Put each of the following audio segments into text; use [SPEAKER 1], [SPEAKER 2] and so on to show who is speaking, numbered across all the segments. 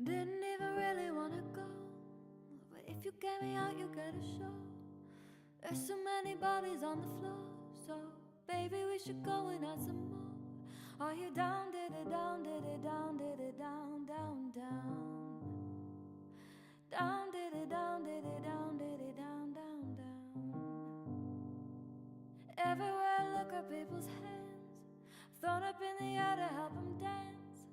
[SPEAKER 1] Didn't even really wanna go, but if you get me out, you get a show. There's so many bodies on the floor, so baby, we should go and add some more. Are you down, did it down, did it down, did it down, down, down? Down, did it down, did it down, did it down, down, down. Everywhere I look at people's hands, thrown up in the air to help them dance.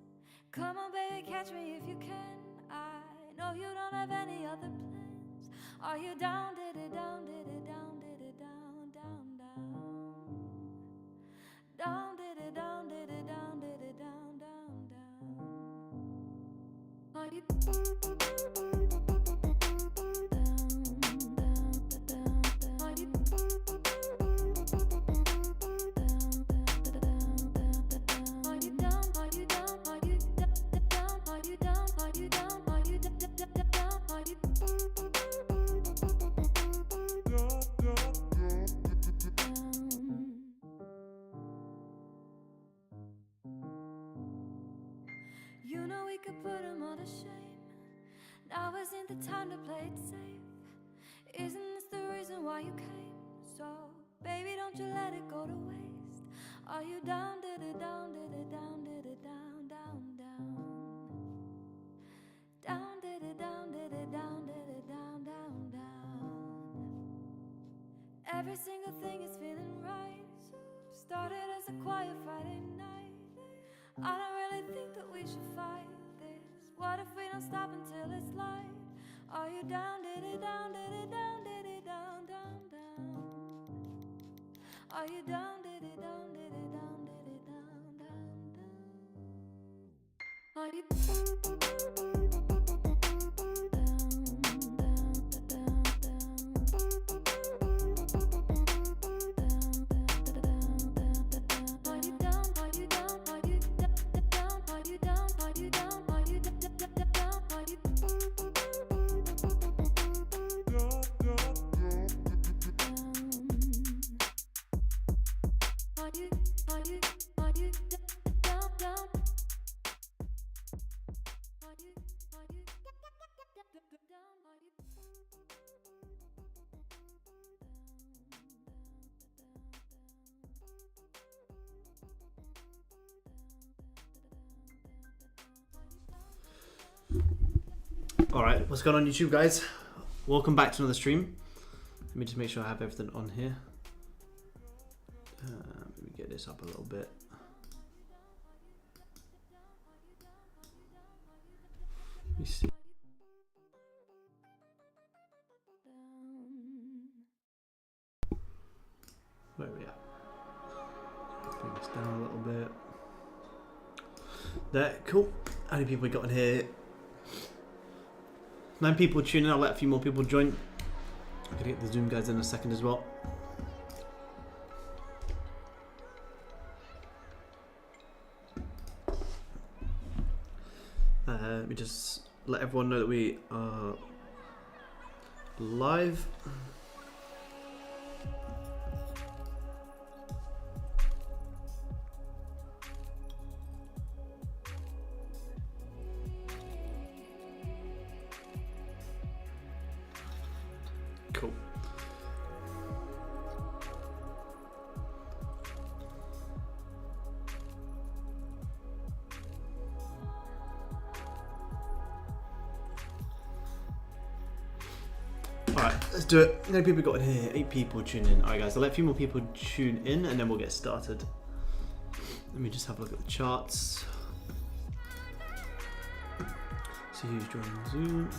[SPEAKER 1] Come on, baby, catch me if you can. I know you don't have any other plans. Are you down, did it down, did it down, did it down, down, down? Down, did it down, did it down, did it down, down, down? Are you down, down, down, down? Are you down, down, are you down, are you down, are you down, are you down, are you down, are you down, are you You know we could put them all to shame. Now isn't the time to play it safe. Isn't this the reason why you came? So, baby, don't you let it go to waste. Are you down, did it down, did it down, did it down, down, down? Down, did it down, did it down, did it down, down, down? Every single thing is feeling right. Started as a quiet Friday night. I don't really think that we should fight this. What if we don't stop until it's light? Are you down, did it down, did it down, did it down, down, down? Are you down, did it down, did it down, did it down, down, down? Are you down, down, down,
[SPEAKER 2] Alright, what's going on YouTube, guys? Welcome back to another stream. Let me just make sure I have everything on here. Let me get this up a little bit. Let me see. Where are we at? Bring this down a little bit. There, cool. How many people we got in here? 9 people tuning in. I'll let a few more people join. I'm gonna get the Zoom guys in a second as well. Let me just let everyone know that we are live. Cool. Alright, let's do it. How many people got in here? 8 people tune in. Alright guys, I'll let a few more people tune in and then we'll get started. Let me just have a look at the charts. See who's joining Zoom.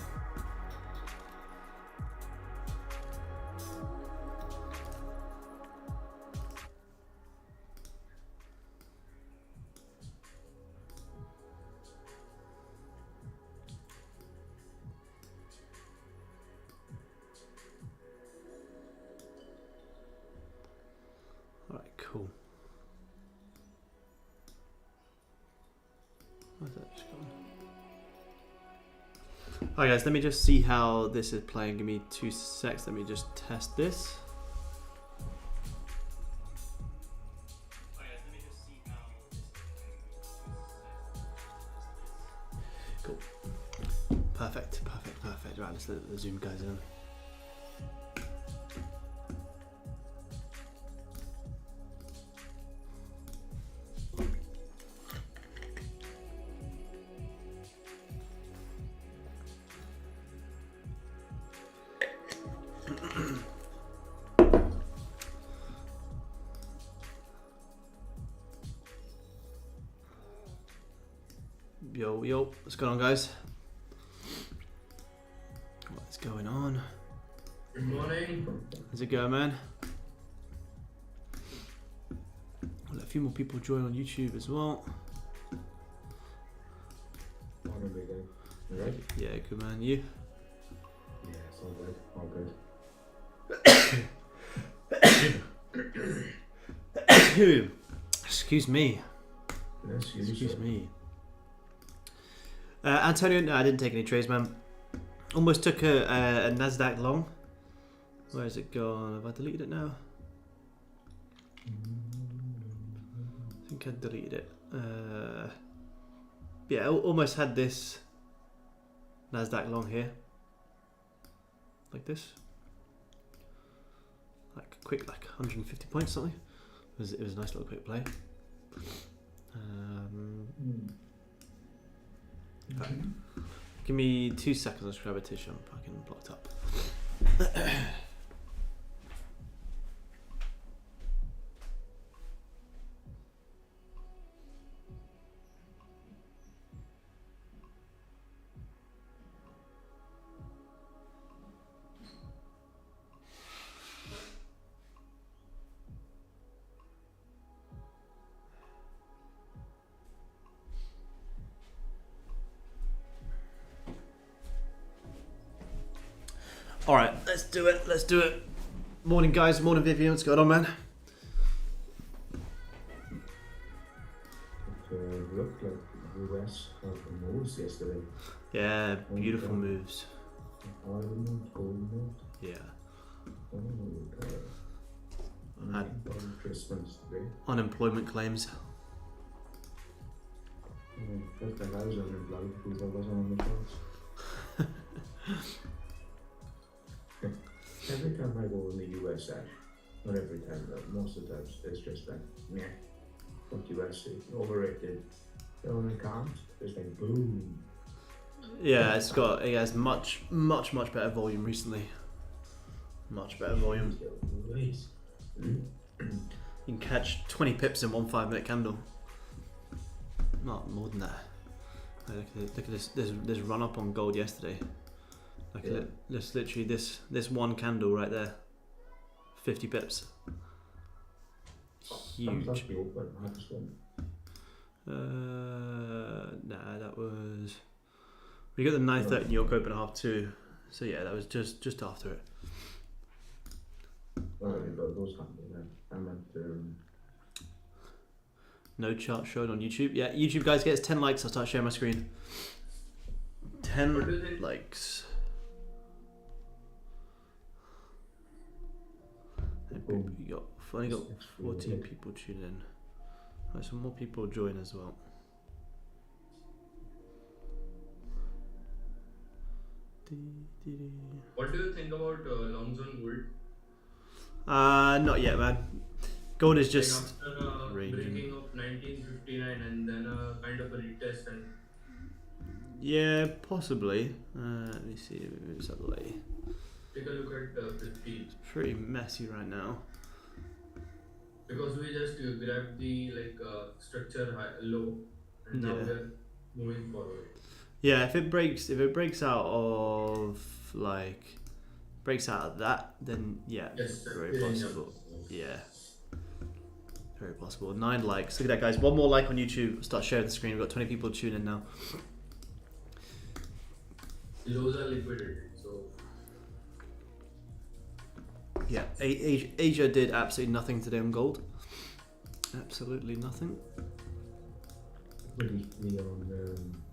[SPEAKER 2] Alright, cool. Where's that just gone? Alright guys, let me just see how this is playing. Give me 2 secs. Let me just test this. Cool. Perfect. Right, let's let the Zoom guys in. Yo, what's going on, guys? What's going on?
[SPEAKER 3] Good morning.
[SPEAKER 2] How's it going, man? I'll let a few more people join on YouTube as well.
[SPEAKER 3] Morning, big guy. You right?
[SPEAKER 2] Yeah, good man. You?
[SPEAKER 3] Yeah, it's all good. All good.
[SPEAKER 2] Excuse me.
[SPEAKER 3] Excuse
[SPEAKER 2] me. Antonio, no, I didn't take any trades, man. Almost took a Nasdaq long. Where's it gone? Have I deleted it now? I think I deleted it. Yeah, I almost had this Nasdaq long here, like this, like quick, like 150 points something. It was a nice little quick play. Right. Give me 2 seconds. Let's grab a tissue. I'm fucking blocked up. All right, let's do it. Morning, guys. Morning, Vivian. What's going on, man?
[SPEAKER 3] It looked like the US had the moves yesterday.
[SPEAKER 2] Yeah, beautiful moves.
[SPEAKER 3] Oil moved, gold moved.
[SPEAKER 2] Yeah.
[SPEAKER 3] On Christmas today.
[SPEAKER 2] Unemployment claims.
[SPEAKER 3] Felt like I was unemployed because I wasn't on the charts. Every time I go in the US, not every time, but most of the times, it's just like, meh, fuck US, overrated. Then when it comes, it's like boom.
[SPEAKER 2] Yeah, it has much better volume recently. Much better volume. You can catch 20 pips in one 5-minute candle. Not more than that. Look at this run up on gold yesterday. Like this literally this one candle right there. 50 pips. Huge. Nah, that was. We got the 9:30 New York Open at 2:30. So yeah, that was just after it.
[SPEAKER 3] Those I meant.
[SPEAKER 2] No chart shown on YouTube. Yeah, YouTube guys, get us 10 likes. I'll start sharing my screen. 10 likes. We've only got 14 people tuning in. Right, some more people join as well.
[SPEAKER 4] What do you think about long zone gold?
[SPEAKER 2] Not yet, man. Gold is just
[SPEAKER 4] Like after breaking of 1959 and then a kind of a retest and
[SPEAKER 2] yeah, possibly. Let me see if it moves out of the way.
[SPEAKER 4] take a look at 50
[SPEAKER 2] It's pretty messy right now.
[SPEAKER 4] because we just grabbed the structure low and now
[SPEAKER 2] Yeah.
[SPEAKER 4] we're moving forward.
[SPEAKER 2] Yeah, if it breaks out of that, then yeah,
[SPEAKER 4] Yes,
[SPEAKER 2] very
[SPEAKER 4] that's
[SPEAKER 2] possible. Yeah, very possible. 9 likes. Look at that, guys. One more like on YouTube. Start sharing the screen. We've got 20 people tuning in now.
[SPEAKER 4] Lows are liquidated, so
[SPEAKER 2] Yeah, Asia did absolutely nothing today on gold. Absolutely nothing.
[SPEAKER 3] Briefly on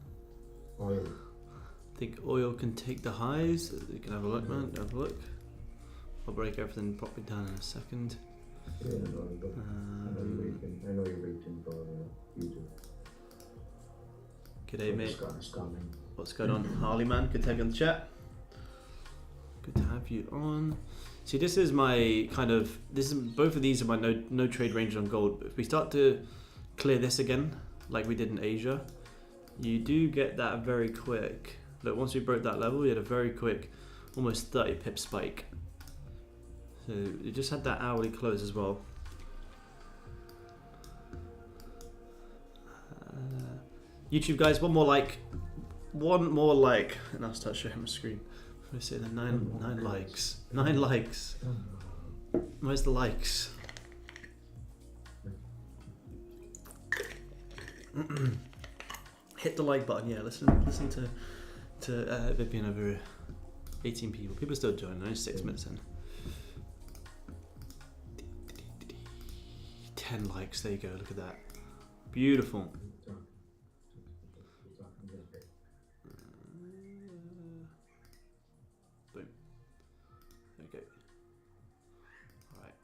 [SPEAKER 3] oil.
[SPEAKER 2] think oil can take the highs. You can have a look, man. Have a look. I'll break everything properly down in a second.
[SPEAKER 3] Yeah, no, but I know you're waiting for you to.
[SPEAKER 2] G'day, mate.
[SPEAKER 3] It's coming.
[SPEAKER 2] What's going on, Harley man? Good to have you on the chat. Good to have you on. See, this is my kind of both of these are my no trade range on gold. But if we start to clear this again, like we did in Asia, you do get that very quick. Look, once we broke that level, we had a very quick, almost 30 pip spike. So you just had that hourly close as well. YouTube guys, one more like, and I'll start sharing my screen. I'm gonna say the nine likes. 9 likes. Where's the likes? Hit the like button. Yeah, listen to Vivian over 18 people. People still joining. Only 6 minutes in. 10 likes. There you go. Look at that. Beautiful. Boom. There we go. All right.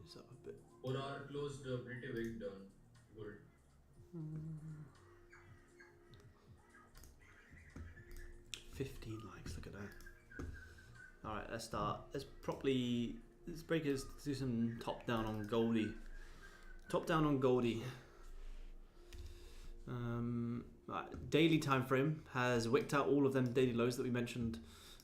[SPEAKER 2] Is that a bit?
[SPEAKER 4] 4 hour closed pretty weak down. Good.
[SPEAKER 2] 15 likes, look at that. Alright, let's start. Let's breakers do some top down on Goldie. Top down on Goldie. Right, daily time frame has wicked out all of them daily lows that we mentioned.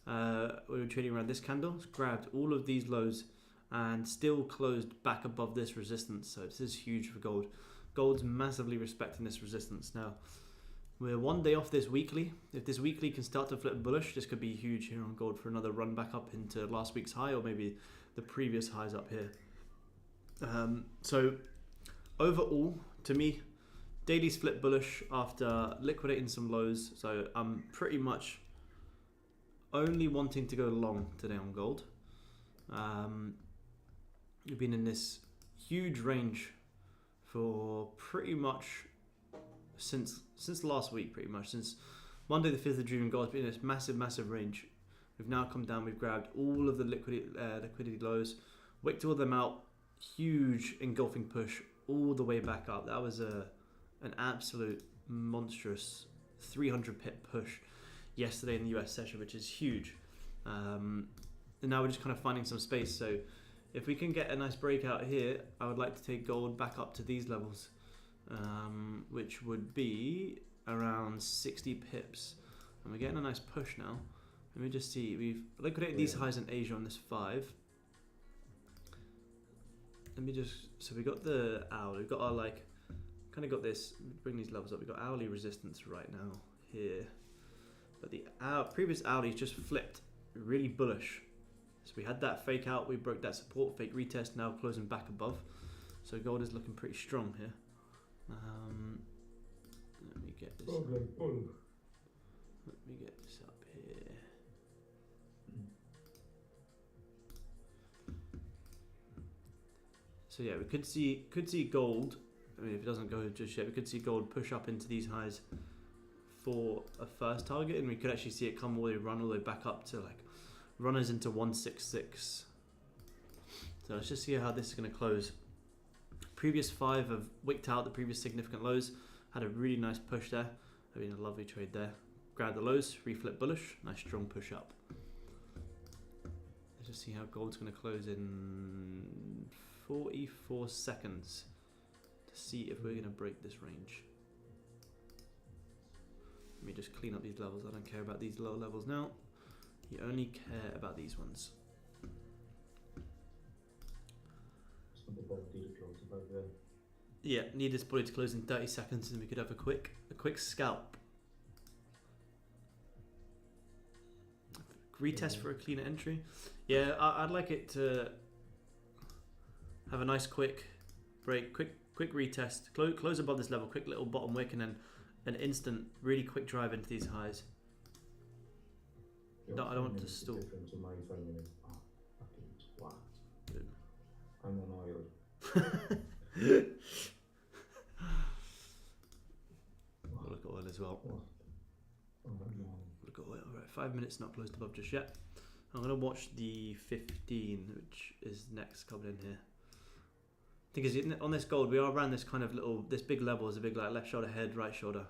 [SPEAKER 2] We were trading around this candle. It's grabbed all of these lows and still closed back above this resistance. So this is huge for gold. Gold's massively respecting this resistance now. We're 1 day off this weekly. If this weekly can start to flip bullish, this could be huge here on gold for another run back up into last week's high or maybe the previous highs up here. So overall, to me, daily's flip bullish after liquidating some lows. So I'm pretty much only wanting to go long today on gold. We've been in this huge range for pretty much since last week, pretty much since Monday the 5th of June. Gold's been in this massive range. We've now come down, we've grabbed all of the liquidity lows, wicked all of them out, huge engulfing push all the way back up. That was an absolute monstrous 300 pip push yesterday in the US session, which is huge. And now we're just kind of finding some space. So if we can get a nice breakout here, I would like to take gold back up to these levels. Which would be around 60 pips, and we're getting a nice push now. Let me just see, we've liquidated these highs in Asia on this 5. Let me just, so we got the hourly, we've got our kind of got this, bring these levels up, we've got hourly resistance right now here, but the previous hourly just flipped really bullish. So we had that fake out, we broke that support, fake retest, now closing back above. So gold is looking pretty strong here. Let me get this. Let me get this up here. So yeah, we could see gold. I mean, if it doesn't go just yet, we could see gold push up into these highs for a first target, and we could actually see it come run all the way back up to like runners into 166. So let's just see how this is going to close. Previous 5 have wicked out the previous significant lows, had a really nice push there, having a lovely trade there. Grab the lows, reflip bullish, nice strong push up. Let's just see how gold's going to close in 44 seconds to see if we're going to break this range. Let me just clean up these levels. I don't care about these low levels now. You only care about these ones. Yeah, need this body to close in 30 seconds and we could have a quick scalp. Retest for a cleaner entry. Yeah, I'd like it to have a nice quick break, quick retest, close above this level, quick little bottom wick, and then an instant, really quick drive into these highs. No, I don't want to stall.
[SPEAKER 3] I'm on oil.
[SPEAKER 2] We'll look at oil as well.
[SPEAKER 3] Oh, no.
[SPEAKER 2] Look at oil. Right, 5 minutes not closed above just yet. I'm gonna watch the 15, which is next coming in here. Thing is, on this gold, we are around this kind of this big level is a big like left shoulder, head, right shoulder,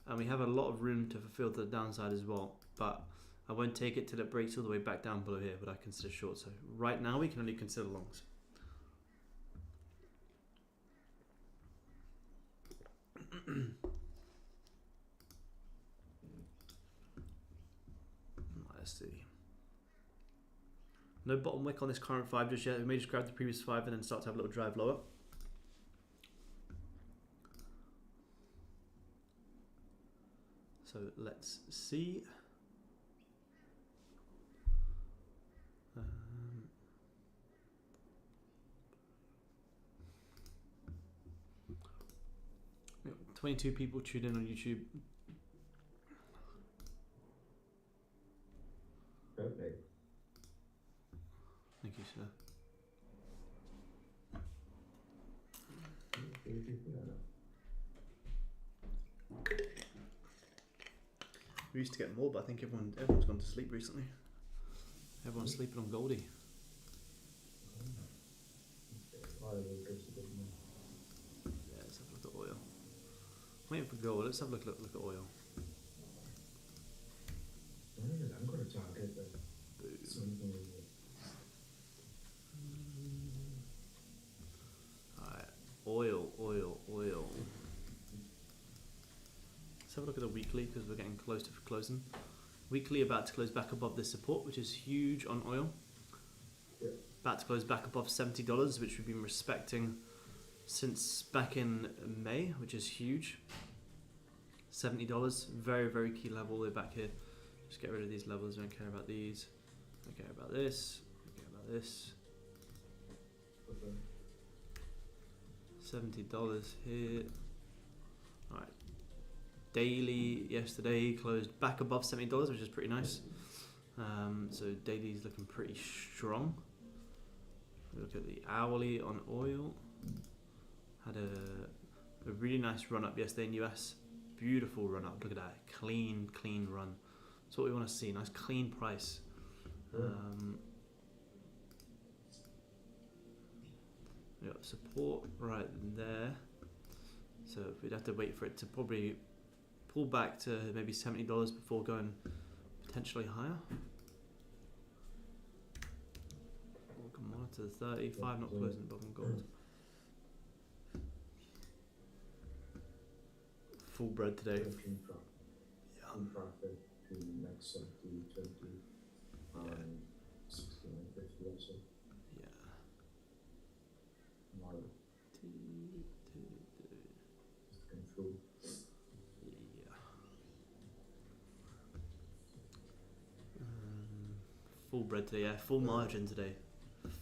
[SPEAKER 2] and we have a lot of room to fulfill to the downside as well. But I won't take it till it breaks all the way back down below here, but I consider short. So right now we can only consider longs. Let's see. No bottom wick on this current 5 just yet. We may just grab the previous 5 and then start to have a little drive lower. So let's see. We got 22 people tuned in on YouTube.
[SPEAKER 3] Okay.
[SPEAKER 2] Thank you, sir. We used to get more, but I think everyone's gone to sleep recently. Everyone's sleeping on Goldie.
[SPEAKER 3] Oil goes a bit more.
[SPEAKER 2] Yeah, let's have a look at oil. Waiting for gold. Let's have a look at oil.
[SPEAKER 3] I'm going to target something.
[SPEAKER 2] Alright, oil. Let's have a look at the weekly because we're getting close to closing. Weekly about to close back above this support, which is huge on oil.
[SPEAKER 3] Yeah.
[SPEAKER 2] About to close back above $70, which we've been respecting since back in May, which is huge. $70, very, very key level. We're back here. Just get rid of these levels. Don't care about these. Don't care about this. Don't care about this.
[SPEAKER 3] Okay.
[SPEAKER 2] $70 here. Alright. Daily yesterday closed back above $70, which is pretty nice. So daily's looking pretty strong. Look at the hourly on oil. Had a really nice run up yesterday in US. Beautiful run up. Look at that. Clean run. That's what we want to see. Nice clean price. We got support right there. So we'd have to wait for it to probably pull back to maybe $70 before going potentially higher. We'll come on to the 35, not closing above on gold. Full bread today. Yeah.
[SPEAKER 3] Profit to next 70, 20, 16 and 50 also.
[SPEAKER 2] Yeah.
[SPEAKER 3] More just come through.
[SPEAKER 2] Yeah. Full bread today, yeah. Full margin today.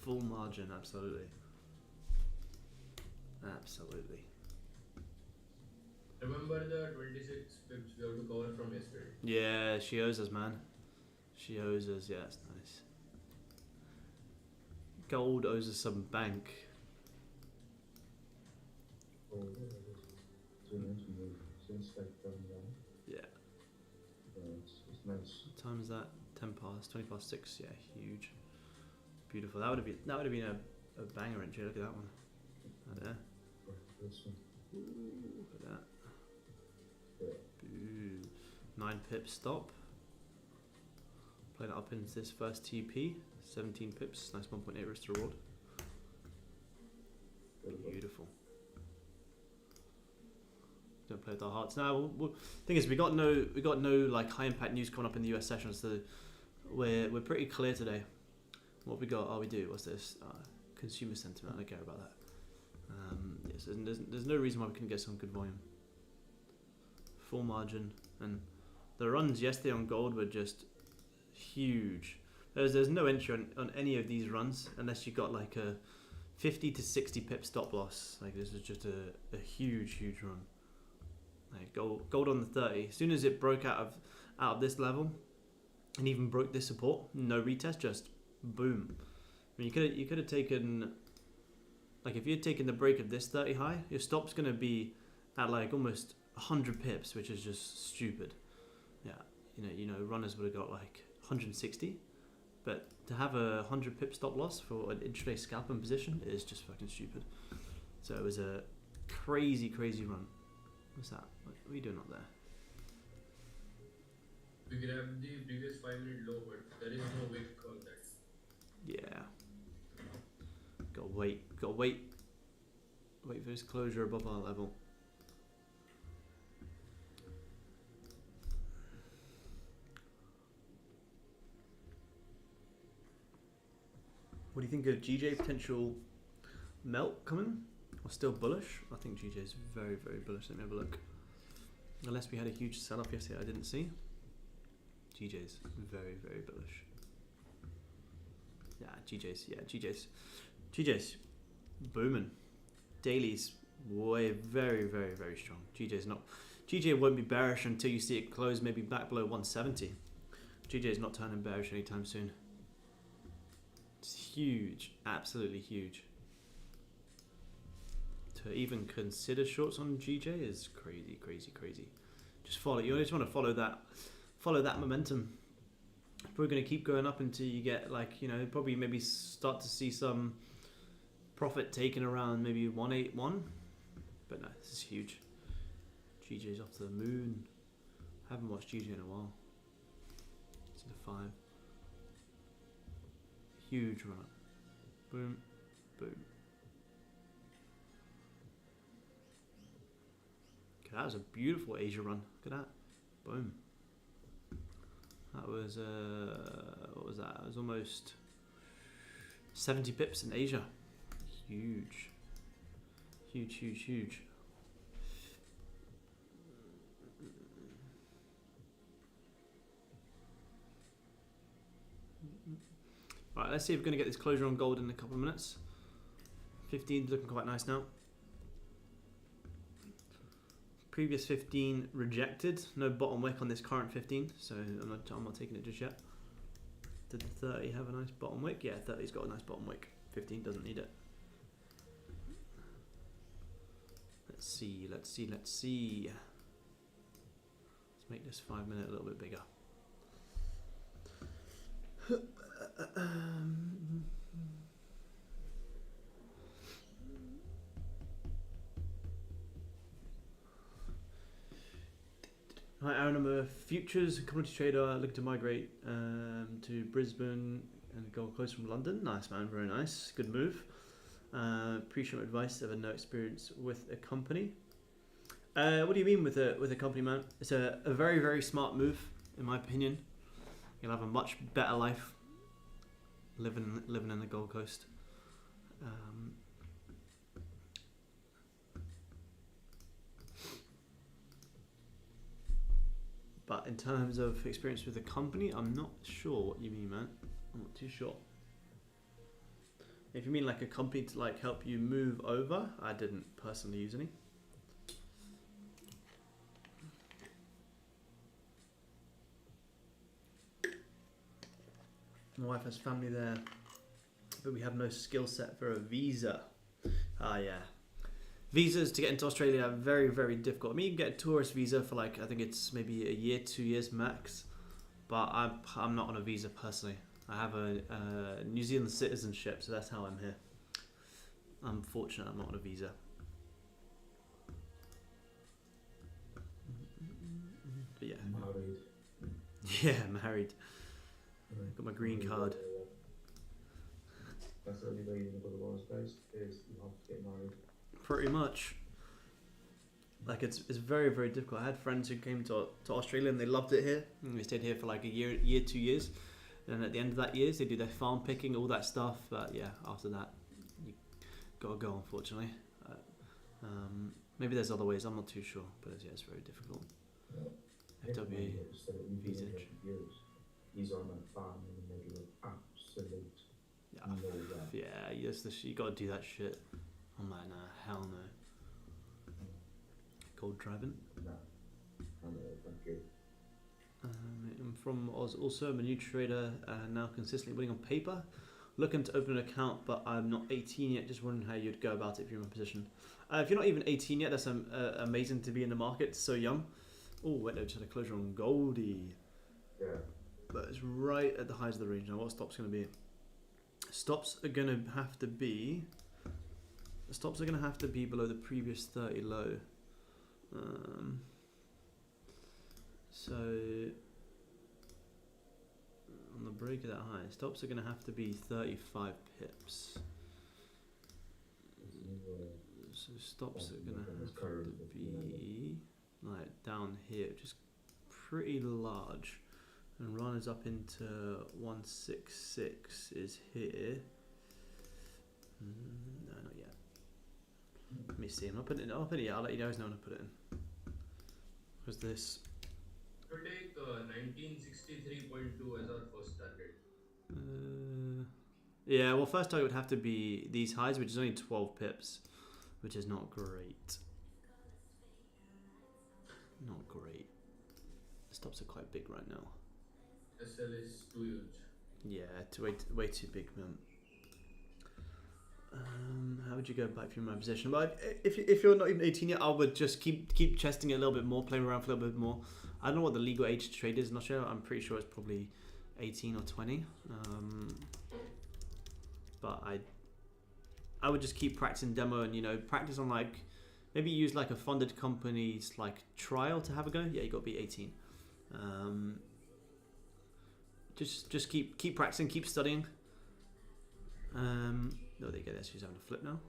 [SPEAKER 2] Full margin, absolutely. Absolutely.
[SPEAKER 4] Remember the 26 pips we have to cover from yesterday?
[SPEAKER 2] Yeah, she owes us, man. She owes us, yeah, it's nice. Gold owes us some bank.
[SPEAKER 3] Oh, too much move since like from down.
[SPEAKER 2] Yeah.
[SPEAKER 3] It's nice.
[SPEAKER 2] What time is that? 10 past, 20 past 6, yeah, huge. Beautiful. That would have been a banger entry. Look at that one. Right there.
[SPEAKER 3] This one.
[SPEAKER 2] Ooh, look at that.
[SPEAKER 3] Yeah.
[SPEAKER 2] Ooh. 9 pips stop. Playing it up into this first TP. 17 pips. Nice 1.8 risk to reward. Beautiful. Don't play with our hearts. Now, thing is, we got no like high impact news coming up in the US session, so we're pretty clear today. What we got? Oh, we do. What's this? Consumer sentiment. I don't care about that. Yes, there's no reason why we couldn't get some good volume. Full margin, and the runs yesterday on gold were just huge. There's no entry on any of these runs unless you got like a 50 to 60 pip stop loss. Like this is just a huge run. Like gold on the 30. As soon as it broke out of this level, and even broke this support, no retest, just boom. I mean, you could have taken Like if you're taking the break of this 30 high, your stop's gonna be at like almost 100 pips, which is just stupid. Yeah, you know, runners would have got like 160, but to have a 100 pip stop loss for an intraday scalping position is just fucking stupid. So it was a crazy run. What's that? What are you doing up there?
[SPEAKER 4] We grabbed the previous 5-minute low, but there is no wick on that.
[SPEAKER 2] Yeah. Gotta wait for his closure above our level. What do you think of GJ potential melt coming? Or still bullish? I think GJ is very bullish. Let me have a look. Unless we had a huge sell-off yesterday I didn't see. GJ's very bullish. Yeah, GJ's booming. Daily's very strong. GJ won't be bearish until you see it close maybe back below 170. GJ's not turning bearish anytime soon. It's huge, absolutely huge. To even consider shorts on GJ is crazy. Just follow. You just want to follow that momentum. Probably going to keep going up until you get like, you know, probably maybe start to see some profit taken around maybe 181. But no, this is huge. GJ's off to the moon. Haven't watched GJ in a while. To the 5. Huge run up. Boom. Okay, that was a beautiful Asia run. Look at that. Boom. That was what was that? It was almost 70 pips in Asia. Huge. Right, let's see if we're going to get this closure on gold in a couple of minutes. 15 looking quite nice now. Previous 15 rejected. No bottom wick on this current 15, so I'm not taking it just yet. Did the 30 have a nice bottom wick? Yeah, 30's got a nice bottom wick. 15 doesn't need it. Let's see. Let's make this 5 minute a little bit bigger. Hi Aaron, I'm a futures commodity trader looking to migrate to Brisbane and go close from London. Nice man, very nice, good move. Appreciate my advice. I have no experience with a company. What do you mean with a company, man? It's a very smart move, in my opinion. You'll have a much better life living in the Gold Coast. But in terms of experience with the company, I'm not sure what you mean, man. I'm not too sure. If you mean like a company to like help you move over, I didn't personally use any. My wife has family there, but we have no skill set for a visa. Ah, yeah. Visas to get into Australia are very difficult. I mean, you can get a tourist visa for like, I think it's maybe a year, 2 years max. But I'm not on a visa personally. I have a New Zealand citizenship, so that's how I'm here. I'm fortunate I'm not on a visa. But yeah.
[SPEAKER 3] Married.
[SPEAKER 2] Yeah, married. Got my green card.
[SPEAKER 3] That's the only way you're going to go to those guys, is you have to get married.
[SPEAKER 2] Pretty much. Like it's very difficult. I had friends who came to Australia and they loved it here. And they stayed here for like a year, 2 years. And at the end of that years, they do their farm picking, all that stuff. But yeah, after that, you gotta go, unfortunately. Maybe there's other ways. I'm not too sure, but yeah, it's very difficult.
[SPEAKER 3] Yeah.
[SPEAKER 2] FWA visa.
[SPEAKER 3] He's on a farm in the middle of absolute nowhere.
[SPEAKER 2] Yeah, yes, you gotta do that shit. I'm like, nah, hell no. Gold driving.
[SPEAKER 3] No, thank you.
[SPEAKER 2] I'm from Oz. Also, I'm a new trader, now consistently winning on paper. Looking to open an account, but I'm not 18 yet. Just wondering how you'd go about it if you're in my position. If you're not even 18 yet, that's amazing to be in the market so young. Oh, wait, no, just had a closure on Goldie.
[SPEAKER 3] Yeah.
[SPEAKER 2] But it's right at the highs of the range now. What stops going to be? Stops are going to have to be. The stops are going to have to be below the previous 30 low. So on the break of that high, stops are going to have to be 35 pips. So stops are going to have to be like down here, which is pretty large. And runners up into 166 is here. No, not yet. Let me see. I'll put it in. I'll let you guys know when I put it in. Because this.
[SPEAKER 4] To take 1963.2 as our first target.
[SPEAKER 2] Yeah, well, first target would have to be these highs, which is only 12 pips, which is not great. Not great. The stops are quite big right now.
[SPEAKER 4] SL is too huge.
[SPEAKER 2] Yeah, way too big, man. How would you go back from my position? But if you're not even 18 yet, I would just keep testing it a little bit more, playing around for a little bit more. I don't know what the legal age to trade is. Not sure. I'm pretty sure it's probably 18 or 20. But I would just keep practicing demo and practice on like maybe use like a funded company's like trial to have a go. Yeah, you got to be 18. Just keep practicing, keep studying. No, there you go. She's having a flip now.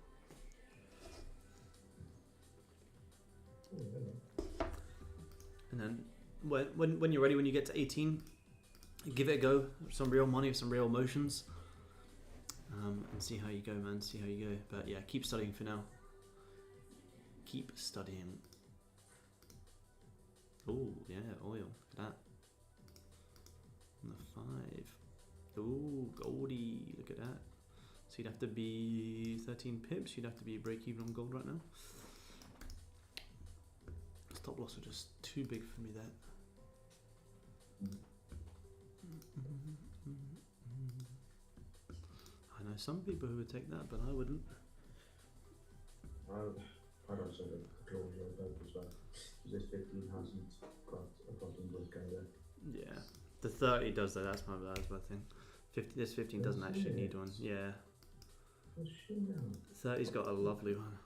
[SPEAKER 2] And then when you're ready, when you get to 18, give it a go. Some real money, some real emotions, and see how you go, man. See how you go. But yeah, keep studying for now. Keep studying. Oh yeah, oil. Look at that. On the 5. Oh, Goldie. Look at that. So you'd have to be 13 pips. You'd have to be break even on gold right now. Stop loss are just too big for me there. I know some people who would take that, but I wouldn't.
[SPEAKER 3] I'd also go for closure of both as well. Because this 15 hasn't got a bottom blood guy there.
[SPEAKER 2] Yeah, the 30 does though. That's my thing. This 15 doesn't actually need one. Yeah. 30's got a lovely one.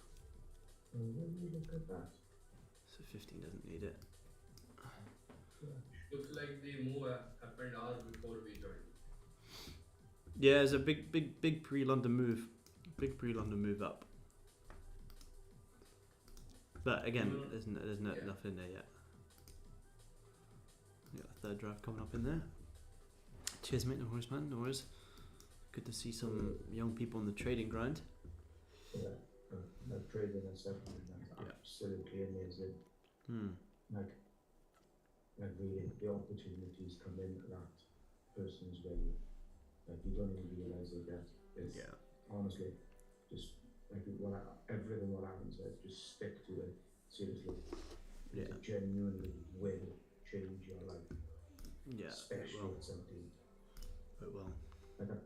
[SPEAKER 3] Look at that.
[SPEAKER 2] So 15 doesn't need it.
[SPEAKER 4] Looks like the move happened hours before we joined.
[SPEAKER 2] Yeah, it's a big pre-London move. Big pre-London move up. But again, there's nothing there yet. We got a third drive coming up in there. Cheers, mate. No worries, man. No worries. Good to see some young people on the trading grind.
[SPEAKER 3] Yeah, that trading at 7 is absolutely amazing. Like really, the opportunities come in that person's way. Like you don't even realize it yet. It's honestly just like everything what Aaron said, just stick to it. Seriously, it genuinely will change your life. Yeah, especially at 17.
[SPEAKER 2] It will.
[SPEAKER 3] Like at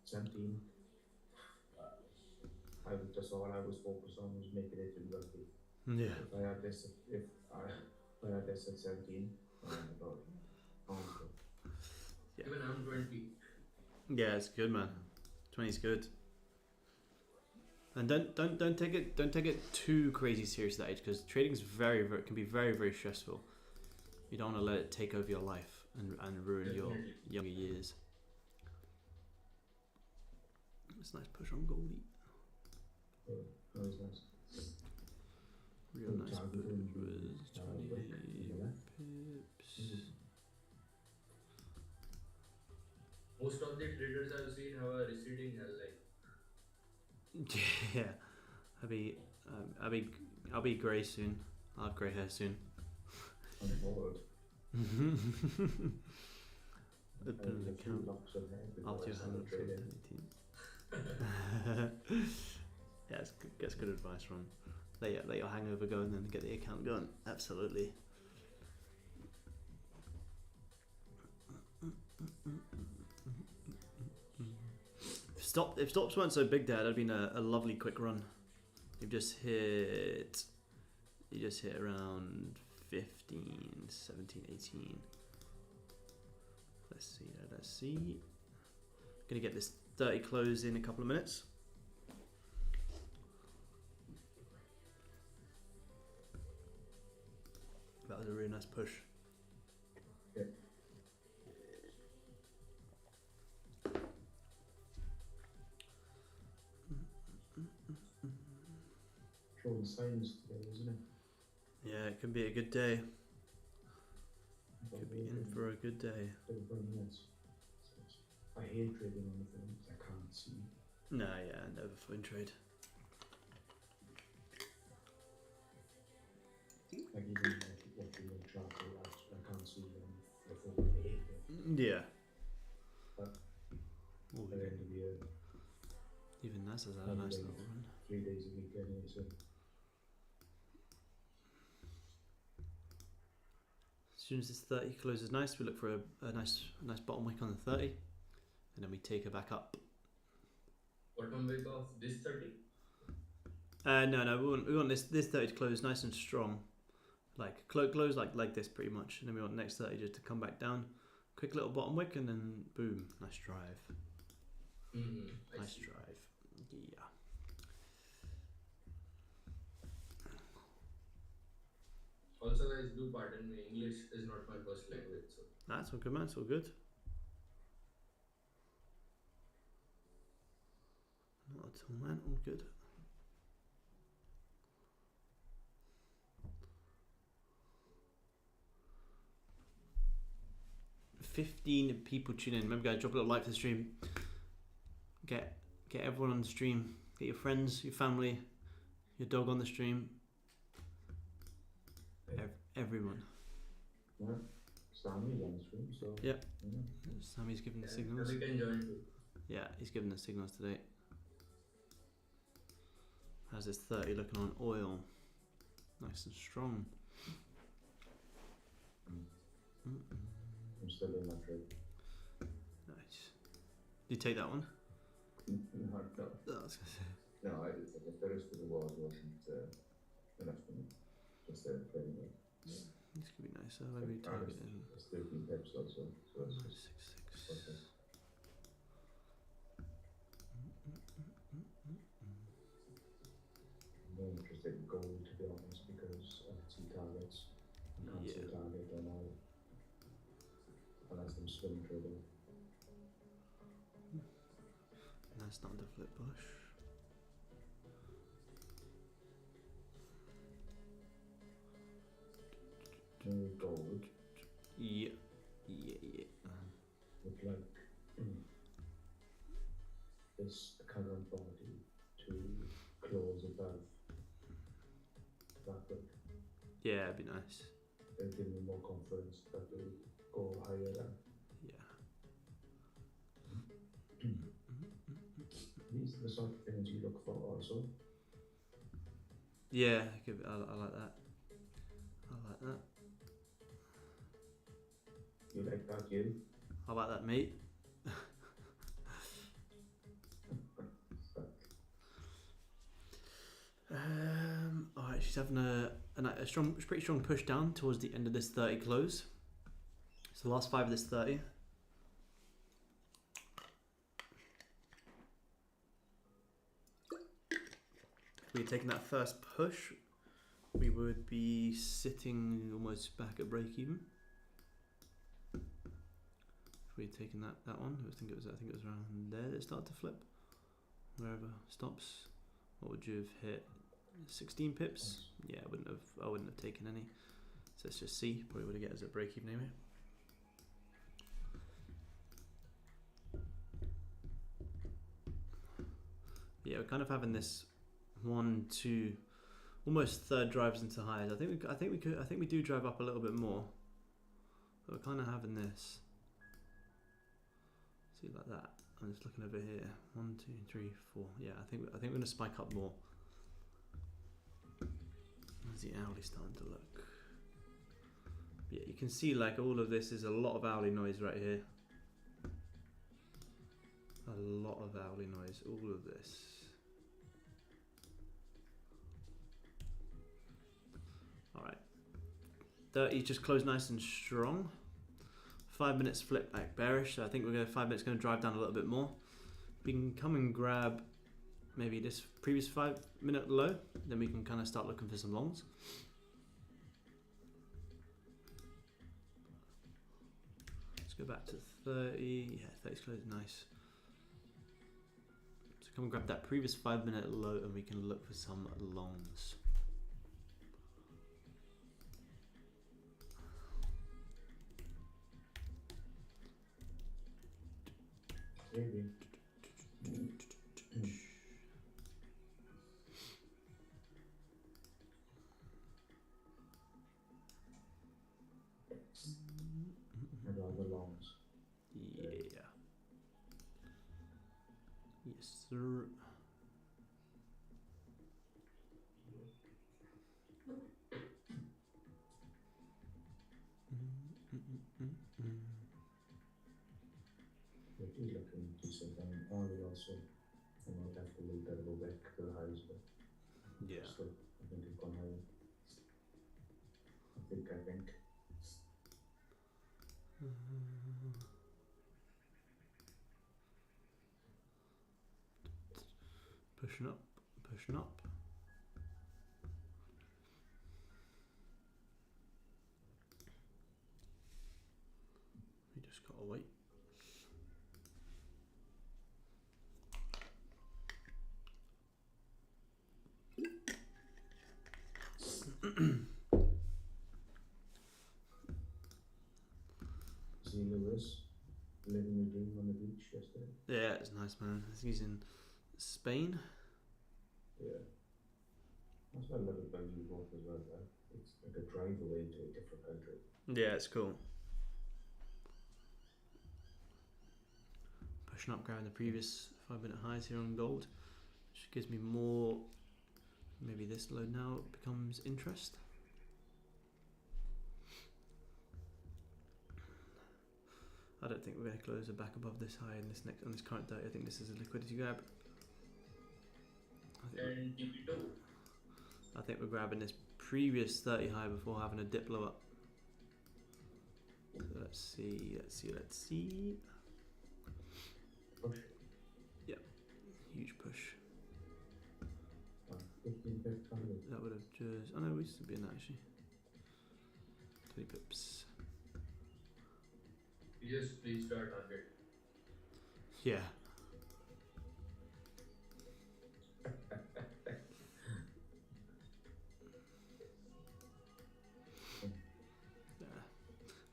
[SPEAKER 3] 17, just all I was focused on was making it in rugby.
[SPEAKER 2] Yeah.
[SPEAKER 3] If I had this at 17, oh my god, honestly.
[SPEAKER 4] Yeah. Even I'm 20.
[SPEAKER 2] Yeah, it's good, man. 20's good. And don't take it too crazy serious at that age, because trading is can be very stressful. You don't want to let it take over your life and ruin your younger years. It's a nice push on Goldie.
[SPEAKER 3] Yeah, that was nice.
[SPEAKER 2] Real nice push was 20 pips.
[SPEAKER 4] Most of the traders I've seen have a receding hairline.
[SPEAKER 2] Yeah, I'll be grey soon. I'll have grey hair soon.
[SPEAKER 3] I'm bored.
[SPEAKER 2] Open an account after your hand trading. Yeah, that's good advice, Ron. Let your hangover go and then get the account going. Absolutely. stops weren't so big there, that'd been a lovely quick run. You just hit around 15, 17, 18. Let's see. Gonna get this 30 close in a couple of minutes. That was a really nice push.
[SPEAKER 3] Yeah. Showing signs today, isn't it?
[SPEAKER 2] Yeah, it could be a good day. Could be in for a good day.
[SPEAKER 3] I hate trading on the phone because I can't see.
[SPEAKER 2] No, yeah, never phone trade.
[SPEAKER 3] Like even like the chart, I can't see them. The phone, I hate it.
[SPEAKER 2] Yeah.
[SPEAKER 3] But
[SPEAKER 2] Ooh,
[SPEAKER 3] at the end of the year,
[SPEAKER 2] even that's a nice little run.
[SPEAKER 3] 3 days a week anyway, so
[SPEAKER 2] As soon as this 30 closes nice, we look for a nice bottom wick on the 30, and then we take her back up.
[SPEAKER 4] Bottom wick of this 30.
[SPEAKER 2] No, we want this 30 to close nice and strong, like close like this pretty much, and then we want the next 30 just to come back down, quick little bottom wick, and then boom, nice drive. Nice drive. Yeah.
[SPEAKER 4] Also, guys, do pardon me. English is not my first language, so
[SPEAKER 2] That's all good, man. It's all good. Not at all, man. All good. $15 people tune in. Remember, guys, drop a little like for the stream. Get everyone on the stream. Get your friends, your family, your dog on the stream. Everyone.
[SPEAKER 3] yeah. Sammy's on the stream, so
[SPEAKER 2] Yeah.
[SPEAKER 3] yeah.
[SPEAKER 2] Sammy's giving the
[SPEAKER 4] yeah,
[SPEAKER 2] signals.
[SPEAKER 4] we can join too.
[SPEAKER 2] Yeah, he's giving the signals today. How's this 30 looking on oil? Nice and strong.
[SPEAKER 3] I'm still in that trade.
[SPEAKER 2] Nice. Did you take that one?
[SPEAKER 3] No,
[SPEAKER 2] Oh, I was gonna say.
[SPEAKER 3] no, I did. If the rest of the world wasn't enough for me, just playing it.
[SPEAKER 2] This could be nice. Maybe we target it in
[SPEAKER 3] It's 13 pips also, so it's just
[SPEAKER 2] 6.
[SPEAKER 3] okay. I'm more interested in gold, to be honest, because I can see targets. I can't see a target on all, unless I'm swing trading.
[SPEAKER 2] And that's starting to flip bush.
[SPEAKER 3] Gold
[SPEAKER 2] Yeah.
[SPEAKER 3] would like this current body to close above that wick.
[SPEAKER 2] Yeah, it'd be nice.
[SPEAKER 3] It'll give me more confidence that it'll go higher then.
[SPEAKER 2] Yeah.
[SPEAKER 3] These are the sort of things you look for also.
[SPEAKER 2] Yeah, I like that. I like that.
[SPEAKER 3] You like that, you?
[SPEAKER 2] I like that, mate. Alright, she's having a pretty strong push down towards the end of this 30 close. It's the last 5 of this 30. If we had taken that first push, we would be sitting almost back at break even. If we had taken that one, I think it was around there that it started to flip. Wherever it stops, what would you have hit? 16 pips? Yeah, I wouldn't have taken any. So let's just see. Probably would have get us at break even anyway. Yeah, we're kind of having this 1, 2, almost third drives into highs. I think we do drive up a little bit more. But we're kind of having this. See, like that. I'm just looking over here. 1, 2, 3, 4. Yeah, I think we're gonna spike up more. How's the hourly starting to look? Yeah, you can see like all of this is a lot of hourly noise right here. A lot of hourly noise, all of this. Alright. 30 just closed nice and strong. 5 minutes flip back bearish, so I think we're going 5 minutes going to drive down a little bit more. We can come and grab maybe this previous 5 minute low, then we can kind of start looking for some longs. Let's go back to 30. Yeah, 30's closed nice. So come and grab that previous 5 minute low and we can look for some longs.
[SPEAKER 3] Maybe. And all the longs.
[SPEAKER 2] Yeah. Yes, sir.
[SPEAKER 3] It is looking decent. And only also, I might have to leave that go back to the highs, but
[SPEAKER 2] Yeah.
[SPEAKER 3] still, I think it's gone higher. I think.
[SPEAKER 2] Pushing up, pushing up. We just gotta wait.
[SPEAKER 3] See Lewis living the dream on the beach yesterday.
[SPEAKER 2] Yeah, it's nice, man. I think he's in Spain.
[SPEAKER 3] Yeah. That's what I love about you both as well, right? It's like a drive away to a different country.
[SPEAKER 2] Yeah, it's cool. Pushing up, grabbing the previous 5 minute highs here on gold, which gives me more. Maybe this low now becomes interest. I don't think we're going to close it back above this high in this next on this current day. I think this is a liquidity grab.
[SPEAKER 4] And GBPJPY.
[SPEAKER 2] I think we're grabbing this previous 30 high before having a dip low up. So let's see.
[SPEAKER 3] Push.
[SPEAKER 2] Yep, huge push.
[SPEAKER 3] 15 pips, 100.
[SPEAKER 2] That would have just. Oh no, we should be in that actually. 20 pips.
[SPEAKER 4] You just please our target.
[SPEAKER 2] Yeah.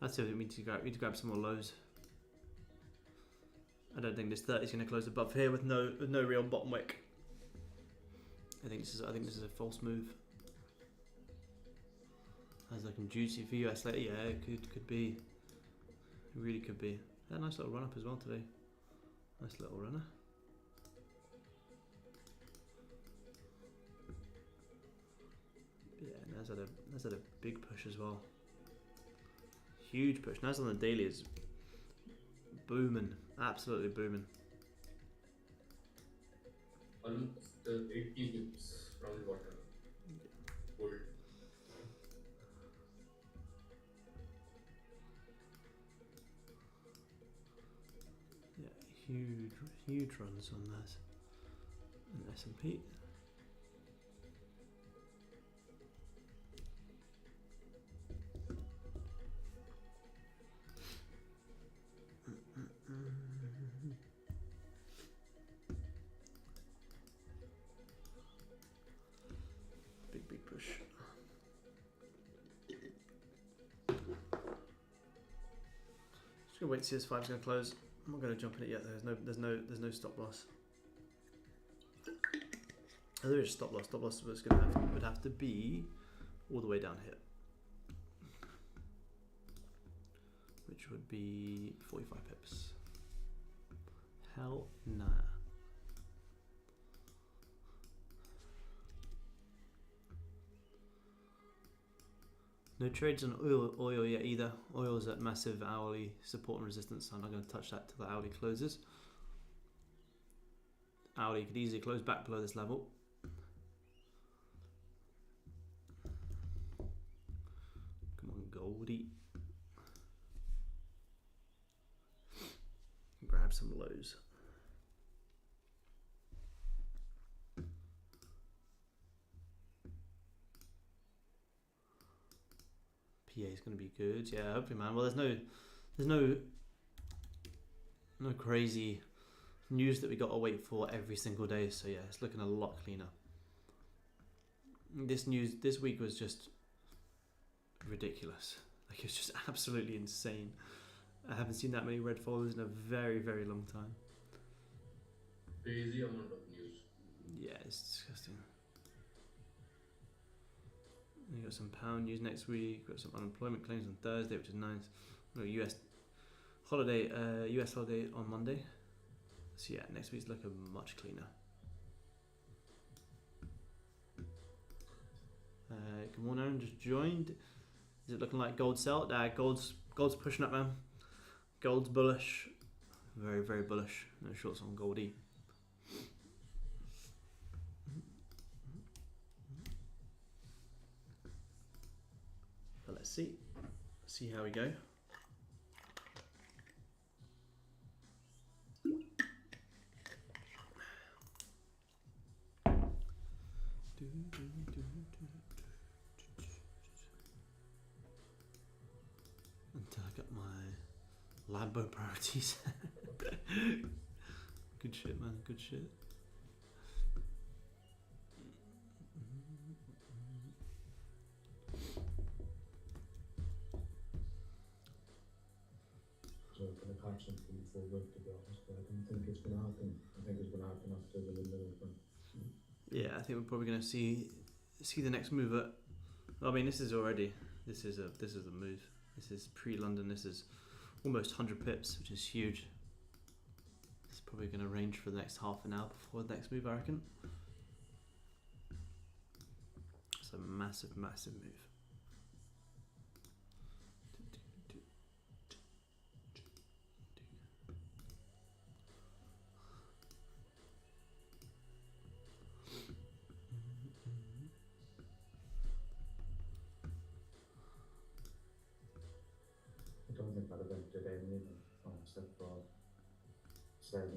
[SPEAKER 2] That's it. We need to grab some more lows. I don't think this 30 is going to close above here with no real bottom wick. I think this is a false move. That's looking juicy for US later. Yeah, it could be. It really could be. Yeah, nice little run up as well today. Nice little runner. Yeah, Nas had a big push as well. Huge push. Nas on the daily is booming, absolutely booming.
[SPEAKER 4] Almost 80 pips from the bottom. Hold.
[SPEAKER 2] Yeah, huge runs on that. And S&P. Big push. Just gonna wait to see this 5's gonna close. I'm not gonna jump in it yet. There's no stop loss. Oh, there is stop loss. Stop loss would have to be all the way down here, which would be 45 pips. Hell nah. No trades on oil yet either. Oil's at massive hourly support and resistance, so I'm not going to touch that till the hourly closes. Audi could easily close back below this level. Come on, Goldie. Grab some lows. PA is going to be good. Yeah, hopefully, man. Well, there's no crazy news that we got to wait for every single day. So yeah, it's looking a lot cleaner. This news this week was just ridiculous. Like, it's just absolutely insane. I haven't seen that many red folders in a very, very long time.
[SPEAKER 4] Crazy amount of news.
[SPEAKER 2] Yeah, it's disgusting. We got some pound news next week. Got some unemployment claims on Thursday, which is nice. We got US holiday on Monday. So yeah, next week's looking much cleaner. Good morning, Aaron. Just joined. Is it looking like gold sell? Gold's pushing up, man. Gold's bullish, very, very bullish. No shorts on Goldie. But let's see how we go. Until I got my Lambo priorities. Good shit, man. Good shit.
[SPEAKER 3] So I'm going to catch something before work, to be honest, but I don't think it's going to happen. I think it's going to happen after the middle of the
[SPEAKER 2] Yeah, I think we're probably going to see the next move at. Well, I mean, this is the move. This is pre-London. This is almost 100 pips, which is huge. It's probably going to range for the next half an hour before the next move, I reckon. It's a massive, massive move.
[SPEAKER 3] I don't think I'd have entered any of them, except for 7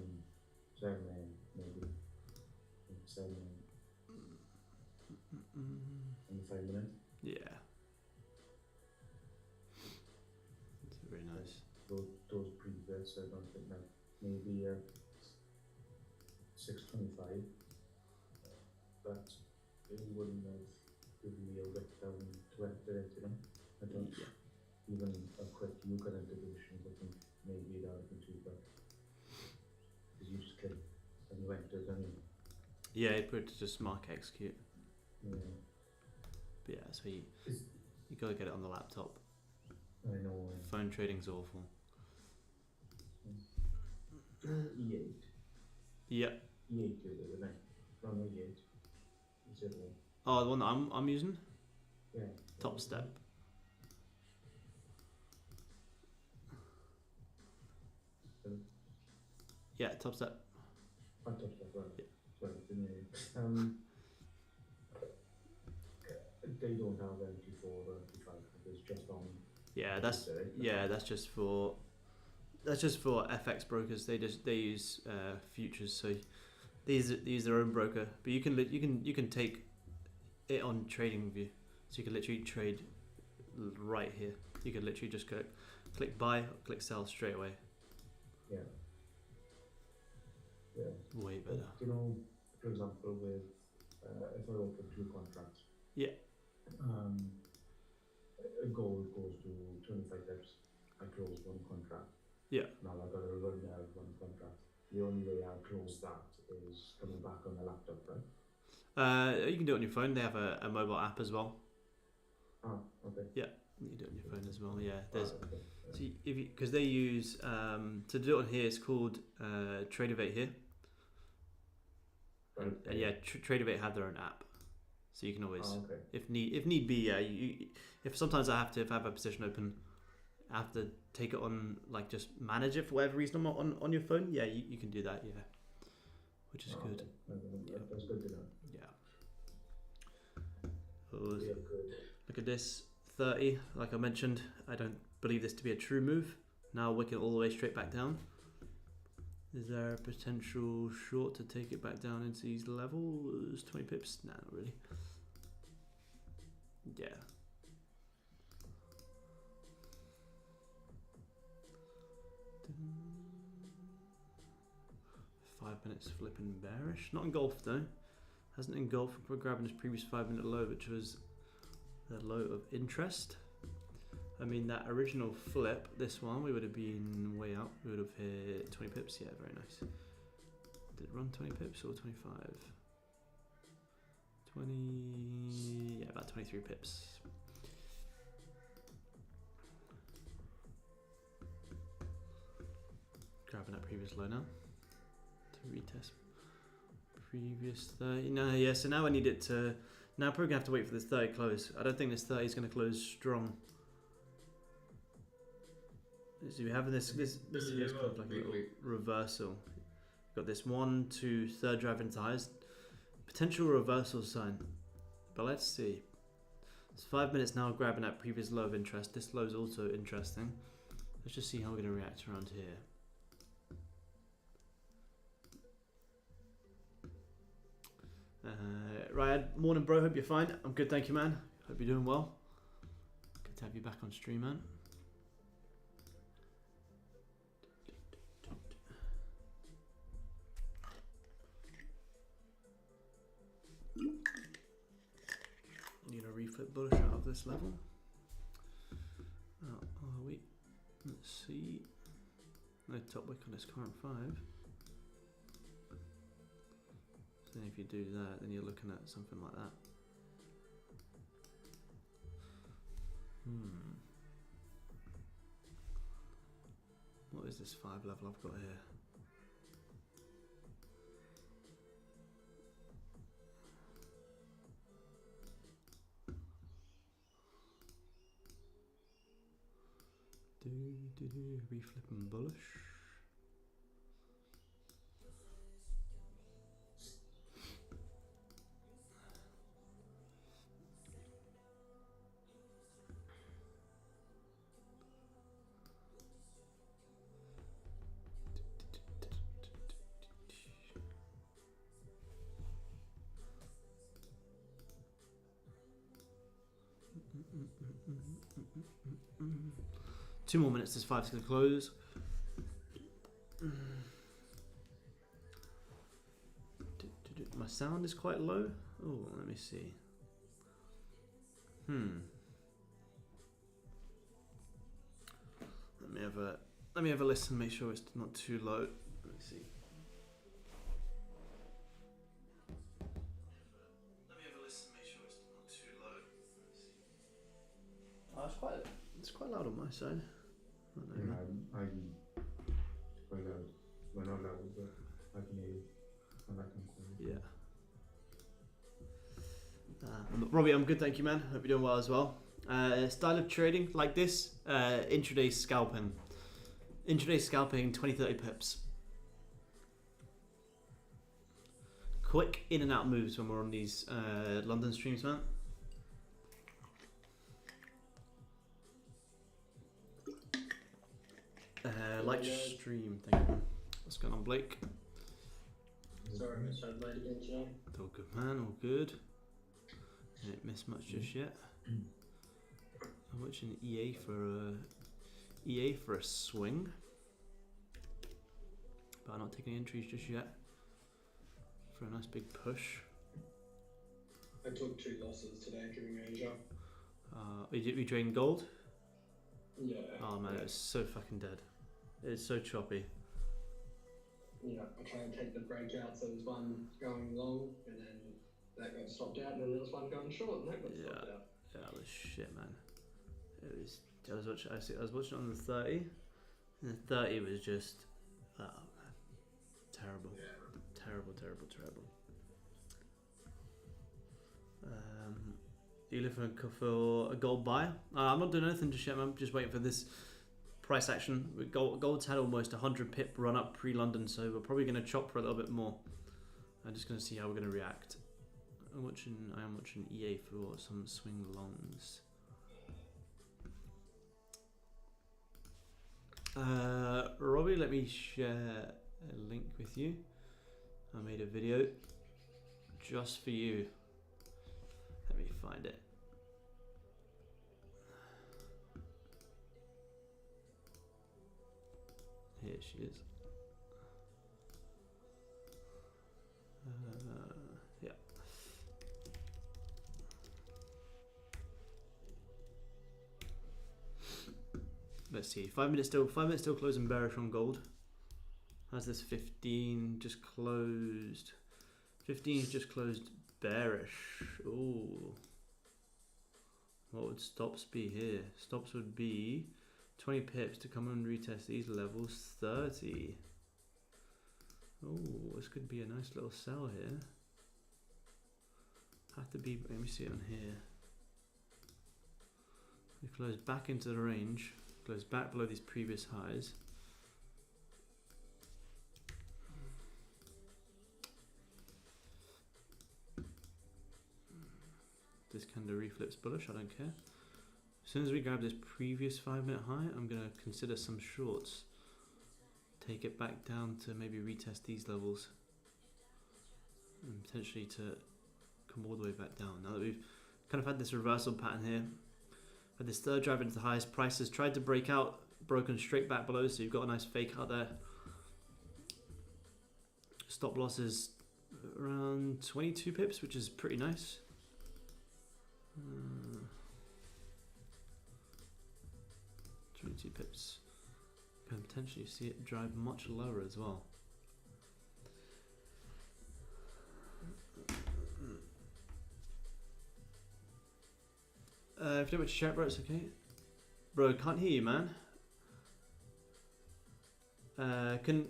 [SPEAKER 3] maybe. 7 in 5 minutes.
[SPEAKER 2] Yeah. It's very nice.
[SPEAKER 3] Those previous, I don't think that maybe 625, but it wouldn't have given me a whip down to enter it, you know. I don't even a quick look at integration, I think maybe that would be too bad. Because you just click and you enter, don't you?
[SPEAKER 2] Yeah, you put it to just mark execute.
[SPEAKER 3] Yeah.
[SPEAKER 2] But yeah, so you gotta get it on the laptop.
[SPEAKER 3] I know.
[SPEAKER 2] Phone trading's awful.
[SPEAKER 3] E8.
[SPEAKER 2] Yep.
[SPEAKER 3] E8 isn't it? No, not E8. Is it one?
[SPEAKER 2] Oh, the one that I'm using?
[SPEAKER 3] Yeah.
[SPEAKER 2] Top step. Yeah, top step.
[SPEAKER 3] Top step, right.
[SPEAKER 2] Yeah.
[SPEAKER 3] Sorry, didn't hear you. They don't have MT4 or MT5, it's just on.
[SPEAKER 2] Yeah, that's just for FX brokers. They use futures, so they use their own broker. But you can take it on TradingView, so you can literally trade right here. You can literally just click buy, click sell straight away.
[SPEAKER 3] Yeah. Yeah.
[SPEAKER 2] Way better.
[SPEAKER 3] You know, for example, with if I open 2 contracts.
[SPEAKER 2] Yeah.
[SPEAKER 3] Gold goes to 25 pips. I close 1 contract.
[SPEAKER 2] Yeah.
[SPEAKER 3] Now I've got to run there 1 contract. The only way I close that is coming back on the laptop, right?
[SPEAKER 2] You can do it on your phone. They have a mobile app as well.
[SPEAKER 3] Ah, okay.
[SPEAKER 2] Yeah, you can do it on your phone as well. Yeah, there's
[SPEAKER 3] Okay.
[SPEAKER 2] so because they use to do it on here. It's called Tradeovate here.
[SPEAKER 3] Right.
[SPEAKER 2] And yeah, Tradeovate have their own app, so you can always,
[SPEAKER 3] okay.
[SPEAKER 2] if need be, yeah. If sometimes I have a position open, I have to take it on, like, just manage it for whatever reason on your phone. Yeah, you can do that. Yeah, which is good.
[SPEAKER 3] That's good to know.
[SPEAKER 2] Yeah. Oh,
[SPEAKER 3] Yeah, good.
[SPEAKER 2] look at this, 30. Like I mentioned, I don't believe this to be a true move. Now wicket all the way straight back down. Is there a potential short to take it back down into these levels? 20 pips? Nah, not really. Yeah. Five minutes flipping bearish. Not engulfed though. Hasn't engulfed. We're grabbing his previous 5-minute low, which was the low of interest. I mean, that original flip, this one, we would have been way out. We would have hit 20 pips. Yeah, very nice. Did it run 20 pips or 25? 20, yeah, about 23 pips. Grabbing that previous low now to retest previous 30. No, yeah, so now I need it to, now I'm probably gonna have to wait for this 30 close. I don't think this 30 is gonna close strong. So we have this is kind of like a little reversal. Got this 1, 2, third drive into highs. Potential reversal sign. But let's see. It's 5 minutes now grabbing that previous low of interest. This low is also interesting. Let's just see how we're going to react around here. Ryan, morning bro, hope you're fine. I'm good, thank you man. Hope you're doing well. Good to have you back on stream, man. Need a reflip bullish out of this level. Oh, are we? Let's see. No top wick on this current 5. So then if you do that, then you're looking at something like that. What is this 5 level I've got here? Reflipping bullish. Two more minutes, this 5's going to close. My sound is quite low. Oh, let me see. Let me have a listen, make sure it's not too low. Let me see. Let me have a listen, make sure it's not too low. Oh, it's quite loud on my side.
[SPEAKER 3] I'm quite loud. We're not loud, but I can hear you. And I can hear you.
[SPEAKER 2] Yeah. Robbie, I'm good, thank you, man. Hope you're doing well as well. Style of trading like this, intraday scalping. Intraday scalping, 20-30 pips. Quick in and out moves when we're on these London streams, man. Like stream, thank you. What's going on, Blake?
[SPEAKER 5] Sorry, I started late again today.
[SPEAKER 2] All good, man, all good. Didn't miss much just yet. I'm watching EA for a swing, but I'm not taking entries just yet for a nice big push.
[SPEAKER 5] I took 2 losses today during Asia.
[SPEAKER 2] We drained gold.
[SPEAKER 5] Yeah.
[SPEAKER 2] Oh man, it's so fucking dead. It's so choppy.
[SPEAKER 5] Yeah, I tried to take the breakout, so there was one going long, and then that got stopped out, and then there was one going short, and that got stopped out.
[SPEAKER 2] Yeah, that was shit, man. I was watching on the 30, and the 30 was just, oh man, terrible, terrible. You looking for a gold buy? I'm not doing anything just yet, man. I'm just waiting for this price action. Gold's had almost 100 pip run up pre-London, so we're probably going to chop for a little bit more. I'm just going to see how we're going to react. I am watching EA for some swing longs. Robbie, let me share a link with you. I made a video just for you. Let me find it. Here she is. Yeah. Let's see. 5 minutes still. 5 minutes still closing bearish on gold. How's this 15 just closed? 15 just closed bearish. Ooh. What would stops be here? Stops would be 20 pips to come and retest these levels. 30. Oh, this could be a nice little sell here. Have to be. Let me see it on here. We close back into the range. Close back below these previous highs. This kind of reflips bullish, I don't care. As soon as we grab this previous 5-minute high, I'm going to consider some shorts. Take it back down to maybe retest these levels. And potentially to come all the way back down. Now that we've kind of had this reversal pattern here, had this third drive into the highest, prices tried to break out, broken straight back below, so you've got a nice fake out there. Stop losses around 22 pips, which is pretty nice. 22 pips. Can potentially see it drive much lower as well. If you don't want to chat, bro, it's okay. Bro, can't hear you, man. Can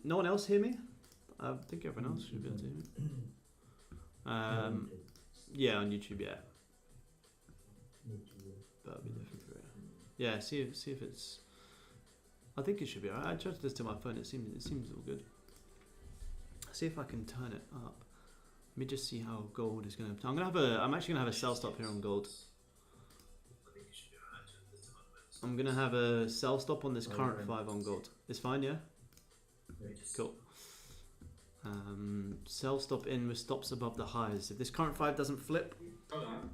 [SPEAKER 2] no one else hear me? I think everyone else should be able to hear me. Yeah, on YouTube, yeah. That'll be different for it. Yeah, see if it's. I think it should be alright. I tried to this to my phone. It seems all good. See if I can turn it up. Let me just see how gold is gonna. I'm actually gonna have a sell stop here on gold. I'm gonna have a sell stop on this current 5 on gold. It's fine, yeah. Cool. Sell stop in with stops above the highs. If this current 5 doesn't flip,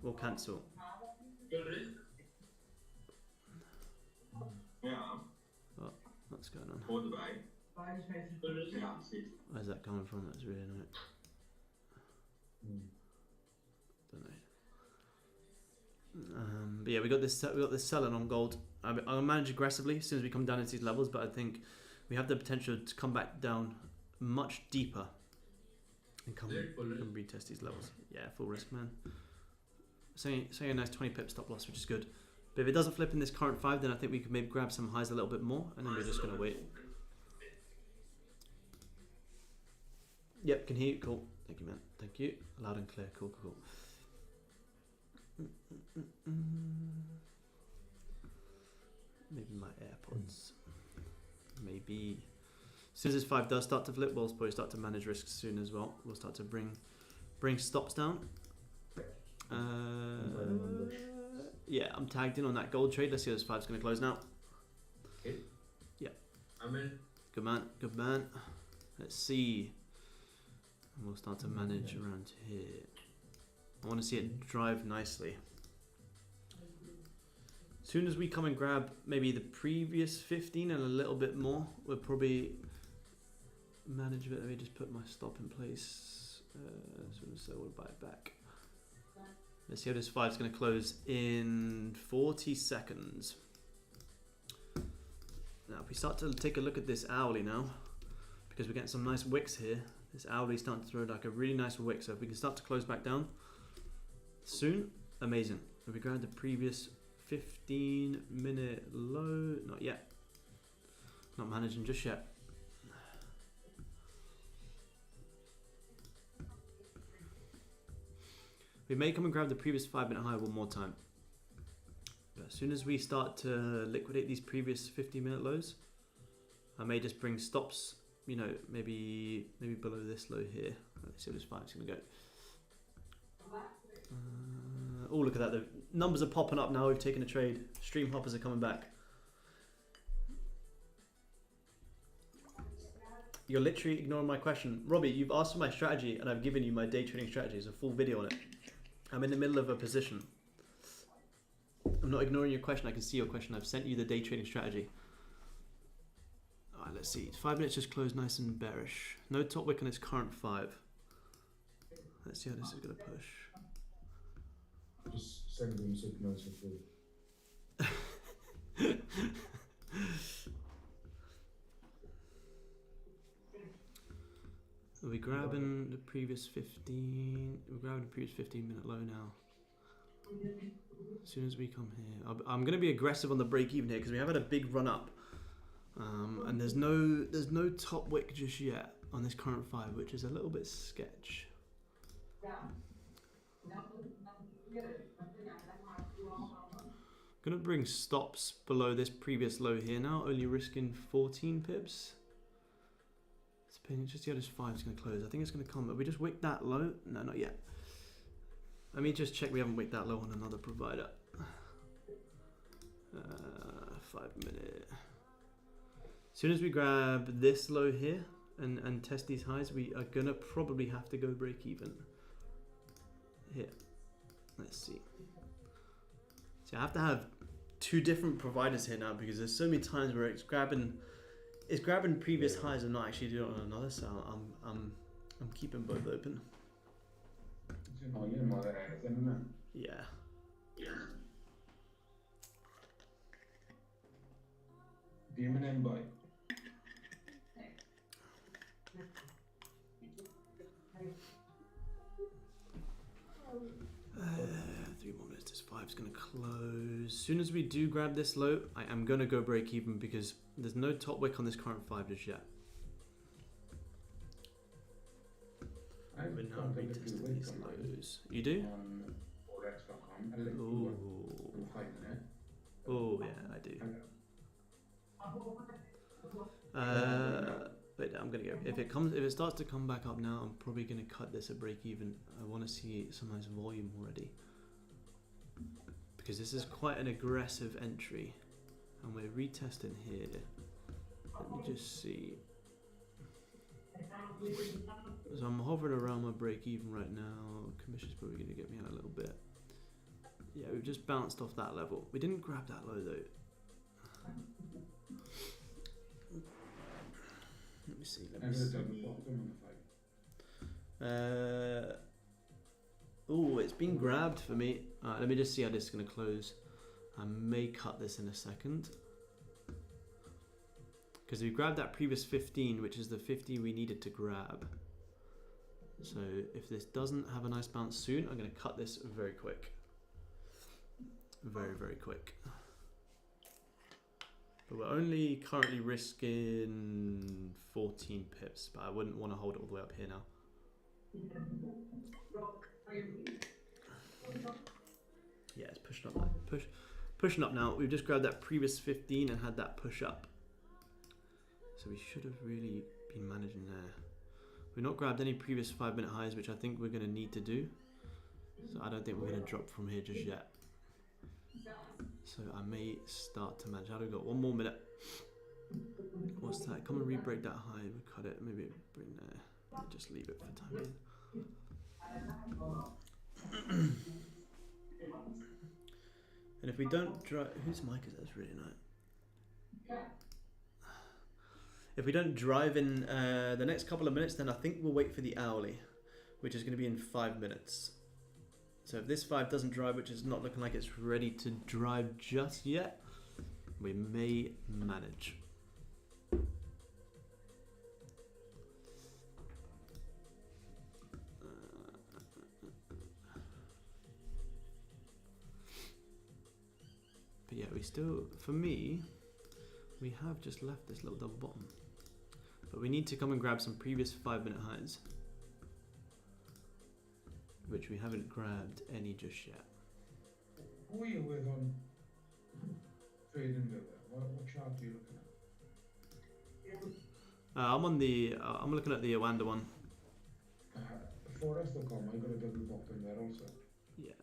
[SPEAKER 2] we'll cancel. Oh, what's going on? Where's that coming from? That's really annoying. Don't know. But yeah, we got this selling on gold. I'll manage aggressively as soon as we come down into these levels, but I think we have the potential to come back down much deeper and come retest these levels. Yeah, full risk, man. Say a nice 20 pip stop loss, which is good. But if it doesn't flip in this current 5, then I think we could maybe grab some highs a little bit more, and then we're just gonna wait. Yep, can hear you. Cool. Thank you, man. Thank you. Loud and clear. Cool. Maybe my AirPods. Maybe. As soon as this 5 does start to flip, we'll probably start to manage risks soon as well. We'll start to bring stops down. Yeah, I'm tagged in on that gold trade. Let's see how this 5's going to close now. Yeah.
[SPEAKER 4] I'm in.
[SPEAKER 2] Good man. Let's see. And we'll start to manage around here. I want to see it drive nicely. As soon as we come and grab maybe the previous 15 and a little bit more, we'll probably manage a bit. Let me just put my stop in place. So we'll buy it back. Let's see how this 5 is going to close in 40 seconds. Now, if we start to take a look at this hourly now, because we're getting some nice wicks here, this hourly is starting to throw like a really nice wick. So if we can start to close back down soon, amazing. If we grab the previous 15-minute low, not yet. Not managing just yet. We may come and grab the previous 5-minute high one more time. But as soon as we start to liquidate these previous 15-minute lows, I may just bring stops you know, maybe below this low here. Let's see what this 5's going to go. Oh, look at that. The numbers are popping up now. We've taken a trade. Stream hoppers are coming back. You're literally ignoring my question. Robbie, you've asked for my strategy and I've given you my day trading strategy. There's a full video on it. I'm in the middle of a position. I'm not ignoring your question. I can see your question. I've sent you the day trading strategy. Alright, let's see. 5 minutes just closed nice and bearish. No top wick on its current 5. Let's see how this is going to push.
[SPEAKER 3] Just send them signals for free.
[SPEAKER 2] Are we grabbing the previous 15? We're grabbing the previous 15-minute low now. As soon as we come here, I'm going to be aggressive on the break even here because we have had a big run up, and there's no top wick just yet on this current 5, which is a little bit sketch. Gonna bring stops below this previous low here now, only risking 14 pips. Just see how this 5 is going to close. I think it's going to come. Have we just wicked that low? No, not yet. Let me just check we haven't wicked that low on another provider. 5 minute. As soon as we grab this low here and test these highs, we are going to probably have to go break even. Here. Let's see. So I have to have 2 different providers here now because there's so many times where it's grabbing previous highs and not actually doing it on another, so I'm keeping both open. Yeah.
[SPEAKER 3] Boy.
[SPEAKER 2] 3 more minutes. This 5's gonna close. As soon as we do grab this low, I am gonna go break even because there's no top wick on this current 5 just yet. We're now retesting these lows. You do?
[SPEAKER 3] On Forex.com.
[SPEAKER 2] Oh yeah, I do. Wait, I'm gonna go. If it starts to come back up now, I'm probably gonna cut this at break even. I want to see some nice volume already because this is quite an aggressive entry, and we're retesting here. Let me just see. So I'm hovering around my break even right now. Commission's probably gonna get me out a little bit. Yeah, we've just bounced off that level. We didn't grab that low though. Let me see. Oh, it's been grabbed for me. Alright, let me just see how this is going to close. I may cut this in a second. Because we grabbed that previous 15, which is the 50 we needed to grab. So if this doesn't have a nice bounce soon, I'm going to cut this very quick. Very, very quick. But we're only currently risking 14 pips, but I wouldn't want to hold it all the way up here now. Yeah, it's pushing up. Pushing up now. We've just grabbed that previous 15 and had that push up. So we should have really been managing there. We've not grabbed any previous 5-minute highs, which I think we're going to need to do. So I don't think we're going to drop from here just yet. So I may start to manage. I've got 1 more minute. What's that? Come and re-break that high. We cut it. Maybe bring there. Just leave it for time being. And if we don't drive, whose mic is that? It's really nice. If we don't drive in the next couple of minutes, then I think we'll wait for the hourly, which is going to be in 5 minutes. So if this 5 doesn't drive, which is not looking like it's ready to drive just yet, we may manage. But yeah, we still, for me, we have just left this little double bottom. But we need to come and grab some previous 5-minute highs, which we haven't grabbed any just yet.
[SPEAKER 3] Who are you with on trading with? What chart are you looking
[SPEAKER 2] I'm on the. I'm looking at the Awanda one.
[SPEAKER 3] Forex.com, I got a double bottom there also.
[SPEAKER 2] Yeah.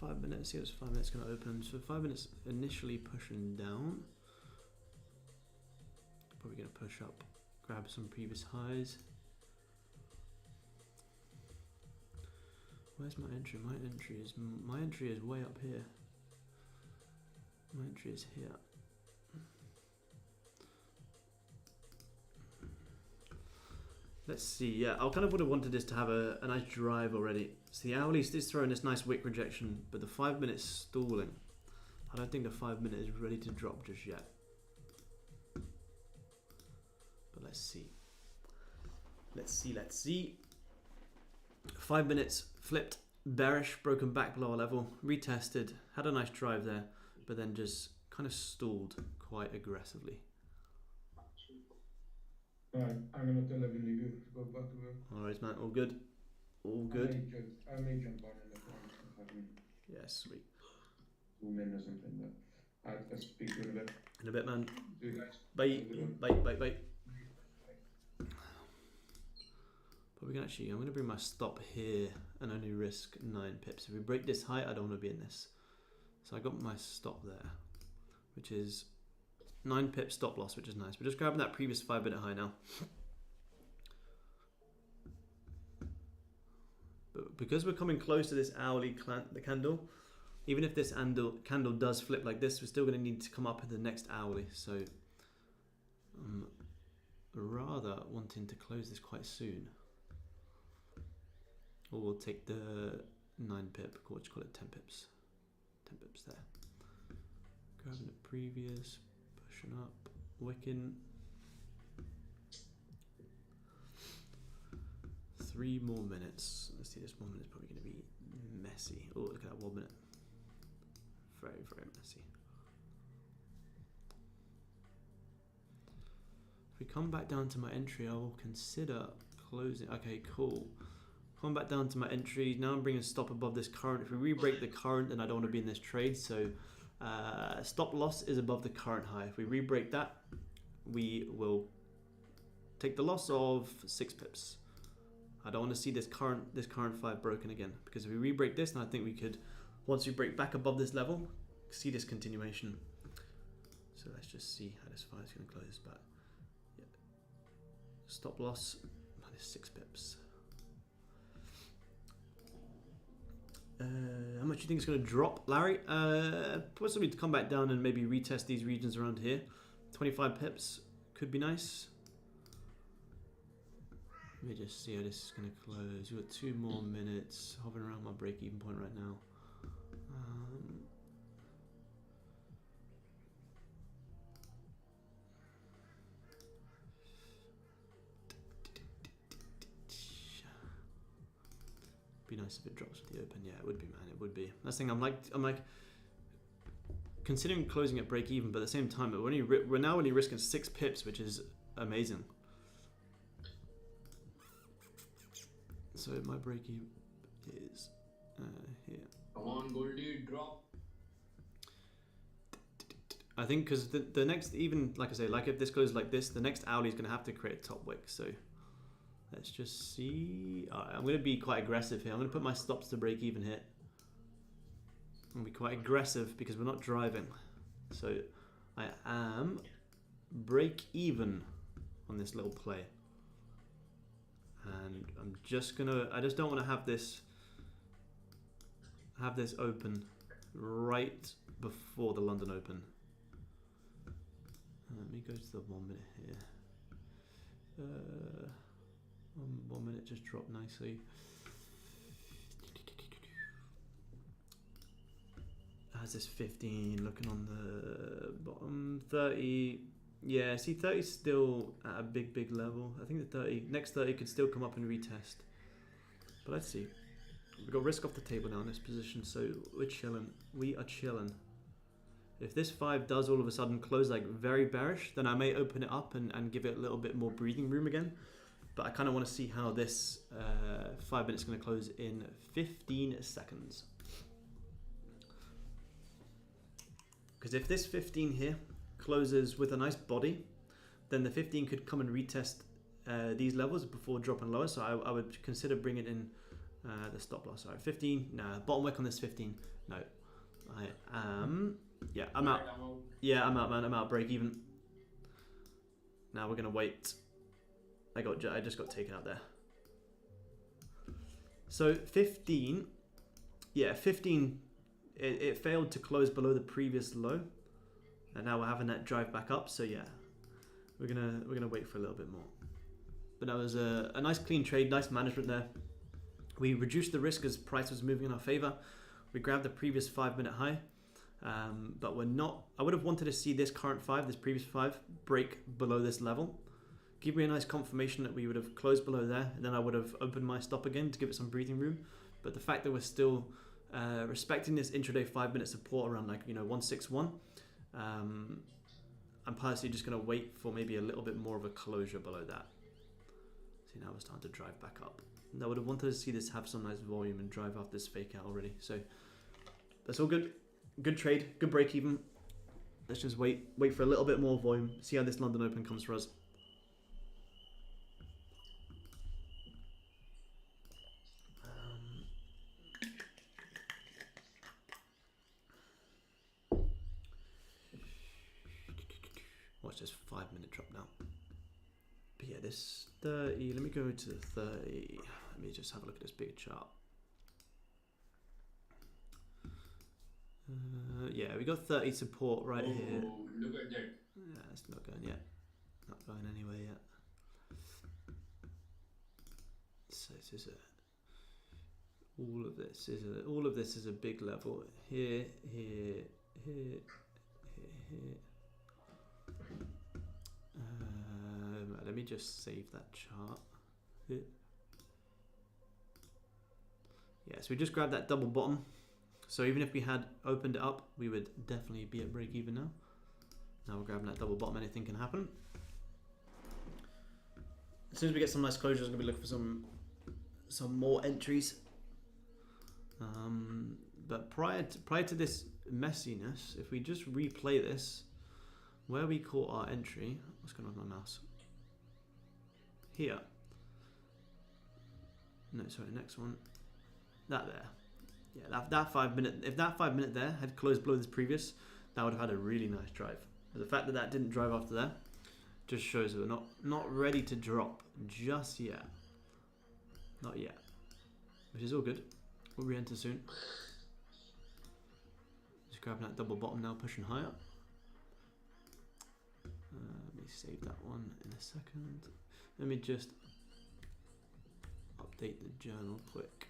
[SPEAKER 2] 5 minutes. See, it's 5 minutes going to open. So 5 minutes initially pushing down. Probably going to push up, grab some previous highs. Where's my entry? My entry is way up here. My entry is here. Let's see. Yeah, I kind of would have wanted this to have a nice drive already. So the hourly is throwing this nice wick rejection, but the 5 minutes stalling. I don't think the 5 minute is ready to drop just yet. But let's see. Let's see. 5 minutes flipped, bearish, broken back below our level, retested, had a nice drive there, but then just kind of stalled quite aggressively.
[SPEAKER 3] Alright, I'm gonna tell Evan to go back to work.
[SPEAKER 2] Alright, man, all good. All good.
[SPEAKER 3] I may jump on in the morning.
[SPEAKER 2] Yeah, sweet.
[SPEAKER 3] 2 minutes or something, but I'll speak to you in a bit.
[SPEAKER 2] In a bit, man.
[SPEAKER 3] See you guys.
[SPEAKER 2] Bye. Probably gonna I'm gonna bring my stop here and only risk 9 pips. If we break this high, I don't want to be in this. So I got my stop there, which is 9 pips stop loss, which is nice. We're just grabbing that previous 5 minute high now. But because we're coming close to this hourly the candle, even if this candle does flip like this, we're still going to need to come up at the next hourly. So I'm rather wanting to close this quite soon. Or we'll take the 9 pip, or let's call it 10 pips. 10 pips there. Grabbing the previous, pushing up, wicking. 3 more minutes. Let's see, this 1 minute is probably going to be messy. Oh, look at that 1 minute. Very, very messy. If we come back down to my entry, I will consider closing. Okay, cool. Come back down to my entry. Now I'm bringing a stop above this current. If we re-break the current, then I don't want to be in this trade. So stop loss is above the current high. If we re-break that, we will take the loss of 6 pips. I don't want to see this current 5 broken again, because if we re-break this, then I think we could, once we break back above this level, see this continuation. So let's just see how this 5 is going to close. But yeah, stop loss minus 6 pips. How much do you think it's going to drop, Larry? Possibly to come back down and maybe retest these regions around here. 25 pips could be nice. Let me just see how this is going to close. We've got 2 more minutes, hovering around my break-even point right now. Be nice if it drops with the open. Yeah, it would be, man. It would be. That's the thing. I'm like considering closing at break even, but at the same time, we're now only risking 6 pips, which is amazing. So my break even is here.
[SPEAKER 4] Come on, Goldie, drop.
[SPEAKER 2] I think because the next, even like I say, like if this goes like this, the next hourly is going to have to create a top wick. So let's just see. I'm going to be quite aggressive here. I'm going to put my stops to break even here. I'm going to be quite aggressive because we're not driving. So I am break even on this little play. And I'm just going to, I just don't want to have this open right before the London Open. Let me go to the 1 minute here. 1 minute just dropped nicely. How's this 15 looking on the bottom? 30. Yeah, see 30 is still at a big level. I think the next 30 could still come up and retest. But let's see. We've got risk off the table now in this position, so we're chilling. We are chilling. If this 5 does all of a sudden close like very bearish, then I may open it up and give it a little bit more breathing room again. But I kind of want to see how this 5 minutes is going to close in 15 seconds. Because if this 15 here closes with a nice body, then the 15 could come and retest these levels before dropping lower. So I would consider bringing in the stop loss. Sorry, 15. No, bottom wick on this 15. No, I am. Yeah, I'm out. Yeah, I'm out, man. I'm out. Break even. Now we're gonna wait. I just got taken out there. So 15. Yeah, 15. It failed to close below the previous low, and now we're having that drive back up. So yeah, we're gonna wait for a little bit more. But that was a nice clean trade, nice management there. We reduced the risk as price was moving in our favor. We grabbed the previous 5-minute high, but we're not. I would have wanted to see this current 5, this previous 5, break below this level. Give me a nice confirmation that we would have closed below there, and then I would have opened my stop again to give it some breathing room. But the fact that we're still respecting this intraday 5-minute support around 161, I'm personally just going to wait for maybe a little bit more of a closure below that. See, now we're starting to drive back up. And I would have wanted to see this have some nice volume and drive off this fake out already. So that's all good. Good trade, good break even. Let's just wait for a little bit more volume. See how this London Open comes for us. Watch this 5-minute drop now. But yeah, this 30, let me go to 30. Let me just have a look at this big chart. Yeah, we got 30 support right here.
[SPEAKER 4] Look at that.
[SPEAKER 2] Yeah, it's not going yet. Not going anywhere yet. So this is all of this is a big level. Here, here, here, here, here. Let me just save that chart. Yeah, so we just grabbed that double bottom. So even if we had opened it up, we would definitely be at break even now. Now we're grabbing that double bottom, anything can happen. As soon as we get some nice closures, I'm gonna be looking for some more entries. But prior to this messiness, if we just replay this, where we caught our entry, what's going on with my mouse? Here. No, sorry, next one. That there. Yeah, that 5-minute, if that 5-minute there had closed below this previous, that would have had a really nice drive. But the fact that that didn't drive after that just shows that we're not ready to drop just yet. Not yet. Which is all good. We'll re-enter soon. Just grabbing that double bottom now, pushing higher. Let me save that one in a second. Let me just update the journal quick.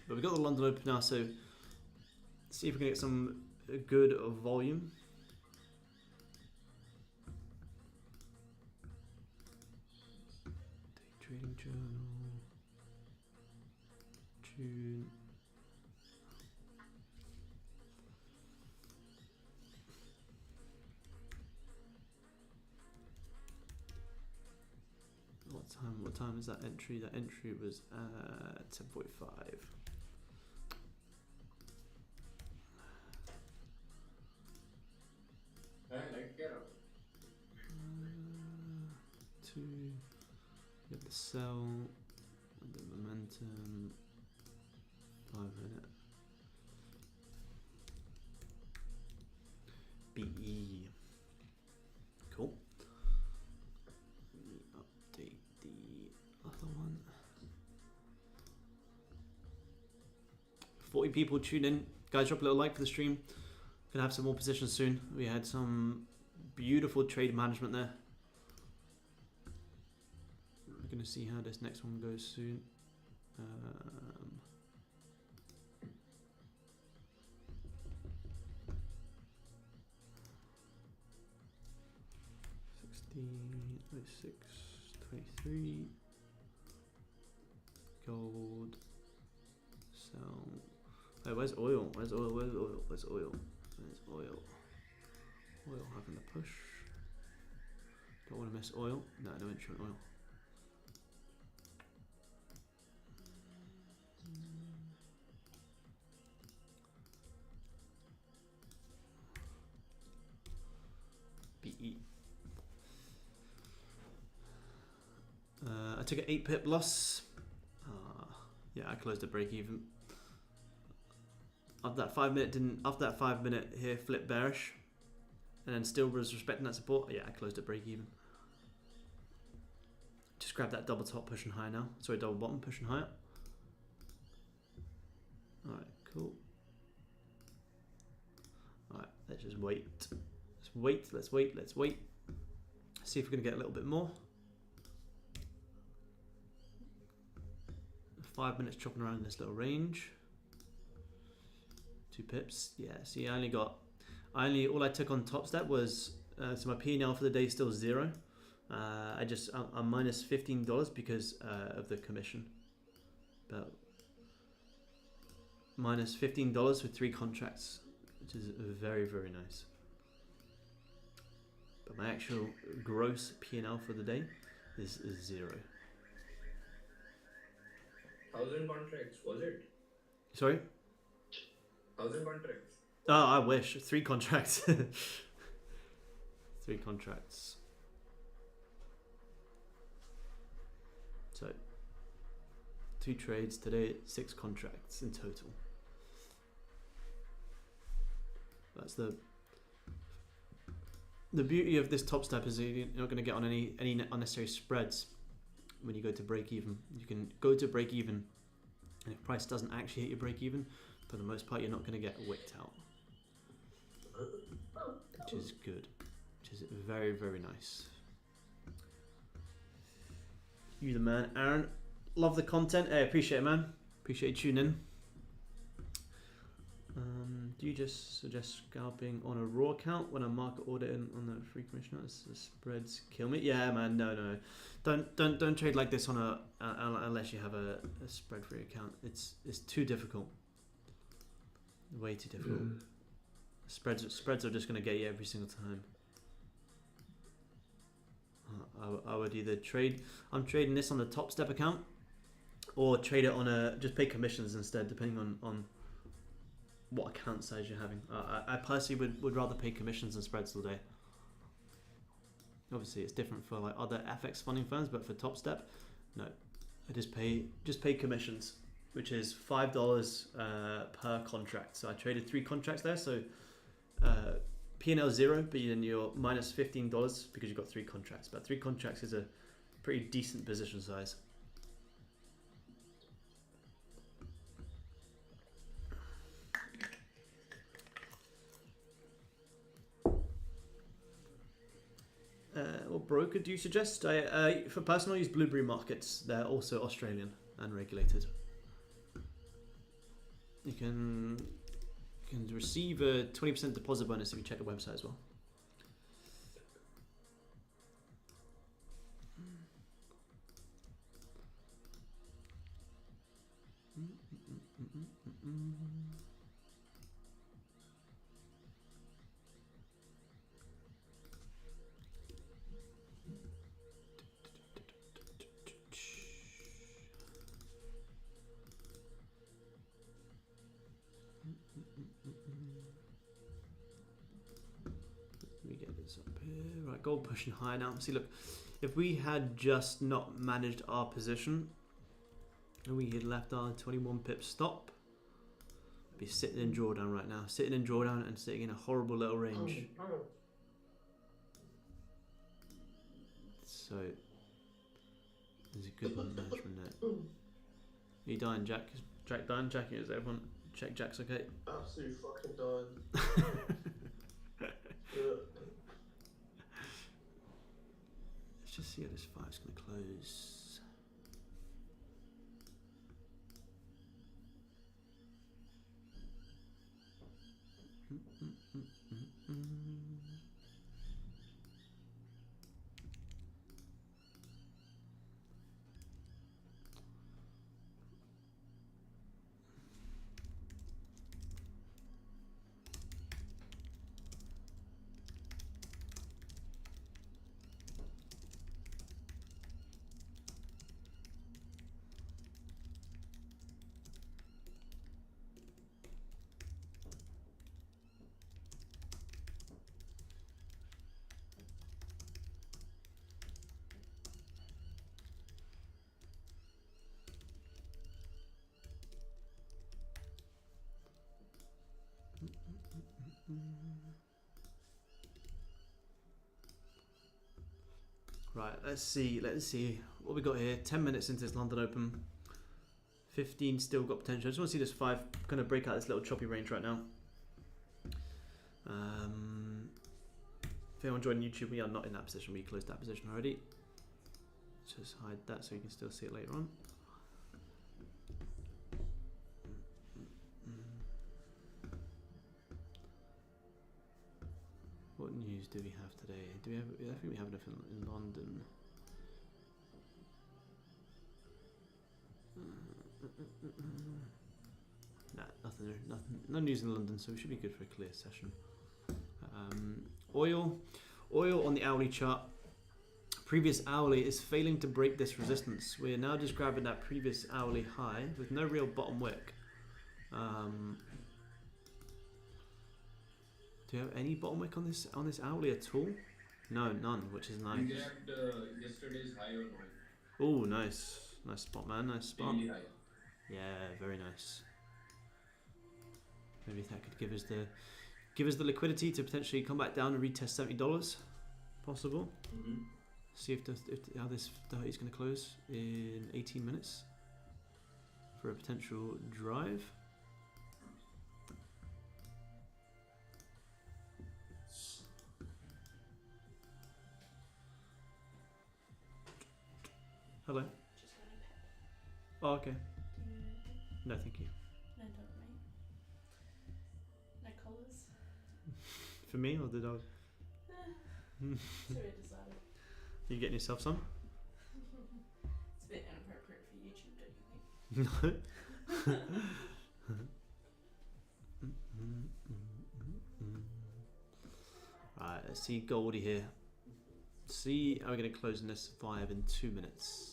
[SPEAKER 2] But we've got the London Open now, so see if we can get some good volume. Day trading journal. June. What time is that entry? That entry was at 10:45. Two. Get the sell, the momentum. 5-minute. BE. Cool. Let me update the other one. 40 people tune in. Guys, drop a little like for the stream. Gonna have some more positions soon. We had some beautiful trade management there. We're gonna see how this next one goes soon. 26, 23. Gold. Sell. Hey, where's oil? Where's oil? Where's oil? Where's oil? Where's oil? Oil having the push. Don't want to miss oil. No, no entry on oil. I took an 8 pip loss. Yeah, I closed at break even. After that 5 minute here, flip bearish, and then still was respecting that support. Yeah, I closed at break even. Just grab that double top pushing higher now. Sorry, double bottom pushing higher. All right, cool. All right, let's just wait. Let's wait. See if we're gonna get a little bit more. 5 minutes chopping around in this little range. 2 pips. Yeah, see, all I took on top step was, so my P&L for the day is still 0. I'm minus $15 because of the commission. But minus $15 with 3 contracts, which is very, very nice. But my actual gross P&L for the day is 0.
[SPEAKER 4] 1,000 contracts, was it?
[SPEAKER 2] Sorry?
[SPEAKER 4] 1,000 contracts.
[SPEAKER 2] Oh, I wish. 3 contracts. 3 contracts. So, 2 trades today, 6 contracts in total. That's the beauty of this top step is you're not going to get on any unnecessary spreads when you go to break even. You can go to break even, and if price doesn't actually hit your break even, for the most part, you're not going to get wicked out, which is good, which is very, very nice. You the man, Aaron. Love the content. Hey, appreciate it, man. Appreciate you tuning in. Do you just suggest scalping on a raw account when I market order in on the free commission? The spreads kill me. Yeah, man. No. Don't trade like this on a unless you have a spread free account. It's too difficult. Way too difficult. Spreads are just gonna get you every single time. I would either trade. I'm trading this on the top step account, or trade it on just pay commissions instead, depending on what account size you're having. I personally would rather pay commissions than spreads all day. Obviously, it's different for like other FX funding firms, but for Top Step, no, I just pay commissions, which is $5 per contract. So I traded 3 contracts there, so P&L 0, but then you're minus $15 because you've got 3 contracts. But 3 contracts is a pretty decent position size. What broker do you suggest? For personal, I use Blueberry Markets. They're also Australian and regulated. You can receive a 20% deposit bonus if you check the website as well. Right, gold pushing higher now. See, look, if we had just not managed our position and we had left our 21 pip stop, I'd be sitting in drawdown right now, sitting in drawdown and sitting in a horrible little range. So there's a good management there. Are you dying, Jack? Is Jack dying? Jack, is everyone check Jack's okay?
[SPEAKER 6] Absolutely fucking dying. Yeah.
[SPEAKER 2] Let's just see how this fight's going to close. Right, let's see what we got here. 10 minutes into this London Open. 15 still got potential. I just want to see this 5 kind of break out this little choppy range right now. If anyone joined YouTube, we are not in that position. We closed that position already. Just hide that so you can still see it later on. What news do we have today? Do we have? I think we have enough in London. Nah, nothing. No news in London, so we should be good for a clear session. Oil on the hourly chart. Previous hourly is failing to break this resistance. We are now just grabbing that previous hourly high with no real bottom wick. Do you have any bottom wick on this hourly at all? No, none, which is nice.
[SPEAKER 4] We grabbed yesterday's high on oil.
[SPEAKER 2] Oh, nice spot, man. Nice spot.
[SPEAKER 4] Daily high.
[SPEAKER 2] Yeah, very nice. Maybe that could give us the liquidity to potentially come back down and retest $70. Possible. See if how this 30 is going to close in 18 minutes for a potential drive. Hello.
[SPEAKER 7] Just got a pet.
[SPEAKER 2] Oh, okay.
[SPEAKER 7] Do you need anything?
[SPEAKER 2] No, thank you.
[SPEAKER 7] No, don't mate. No collars.
[SPEAKER 2] For me or the dog?
[SPEAKER 7] So we decided.
[SPEAKER 2] You getting yourself some?
[SPEAKER 7] It's a bit inappropriate for YouTube, don't you think?
[SPEAKER 2] No. Alright, let's see Goldie here. See how we're going to close in this 5 in 2 minutes.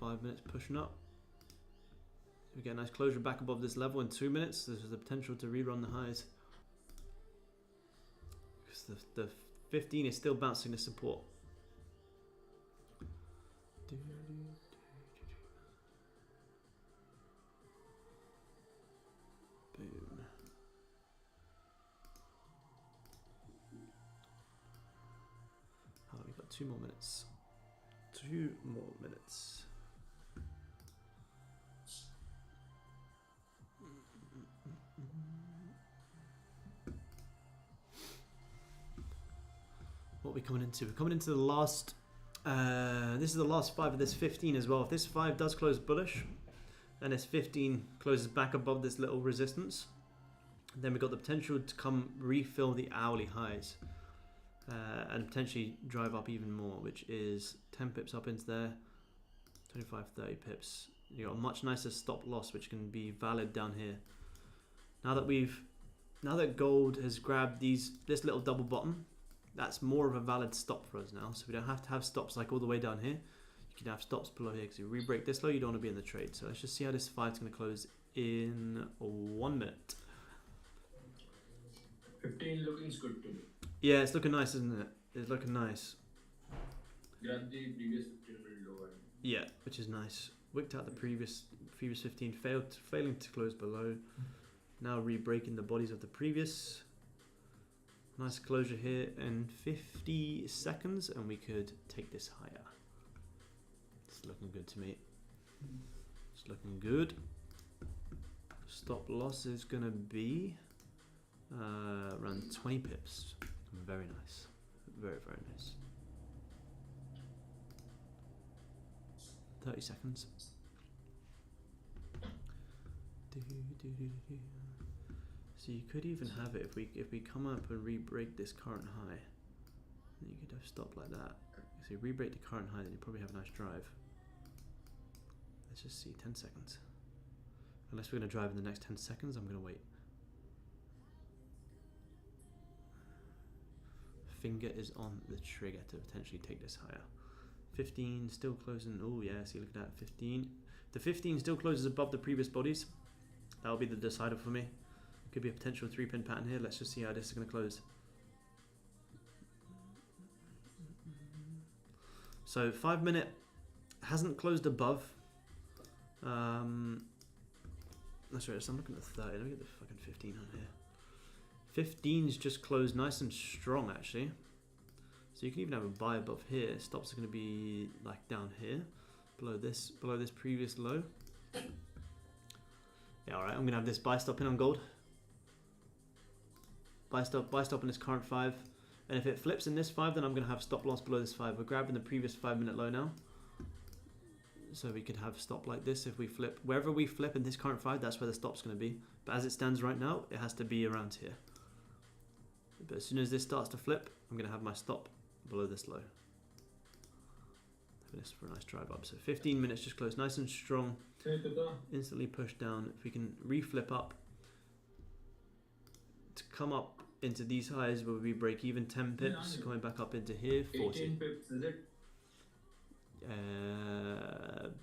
[SPEAKER 2] Five minutes pushing up. We get a nice closure back above this level in 2 minutes. There's the potential to rerun the highs. Because the 15 is still bouncing the support. Boom. Oh, we've got 2 more minutes. 2 more minutes. What are we coming into? We're coming into the last. This is the last 5 of this 15 as well. If this 5 does close bullish, and this 15 closes back above this little resistance, then we've got the potential to come refill the hourly highs and potentially drive up even more, which is 10 pips up into there, 25, 30 pips. You got a much nicer stop loss, which can be valid down here. Now that gold has grabbed this little double bottom, that's more of a valid stop for us now. So we don't have to have stops like all the way down here. You can have stops below here because you re-break this low, you don't want to be in the trade. So let's just see how this 5 is going to close in 1 minute.
[SPEAKER 4] 15 looking good to me.
[SPEAKER 2] Yeah, it's looking nice, isn't it? It's looking nice.
[SPEAKER 4] Grab the previous 15 minute low.
[SPEAKER 2] Yeah, which is nice. Wicked out the previous 15, failing to close below. Now re-breaking the bodies of the previous. Nice closure here in 50 seconds, and we could take this higher. It's looking good to me. It's looking good. Stop loss is gonna be around 20 pips. Very nice. Very, very nice. 30 seconds. So you could even have it if we come up and re-break this current high. Then you could have stopped like that. So you re-break the current high, then you probably have a nice drive. Let's just see, 10 seconds. Unless we're going to drive in the next 10 seconds, I'm going to wait. Finger is on the trigger to potentially take this higher. 15 still closing. Oh yeah, see, look at that. 15. The 15 still closes above the previous bodies. That'll be the decider for me. Could be a potential 3-pin pattern here. Let's just see how this is going to close. So 5 minute hasn't closed above. That's right, so I'm looking at 30. Let me get the fucking 15 on here. 15's just closed nice and strong actually. So you can even have a buy above here. Stops are going to be like down here, below this previous low. Yeah, all right. I'm going to have this buy stop in on gold. Buy stop in this current 5. And if it flips in this 5, then I'm going to have stop loss below this 5. We're grabbing the previous 5 minute low now. So we could have stop like this if we flip. Wherever we flip in this current 5, that's where the stop's going to be. But as it stands right now, it has to be around here. But as soon as this starts to flip, I'm going to have my stop below this low. This for a nice drive up. So 15 minutes just closed nice and strong. Instantly pushed down. If we can reflip up to come up into these highs where we break even 10 pips, going back up into here, 40.
[SPEAKER 4] 18 pips, is it?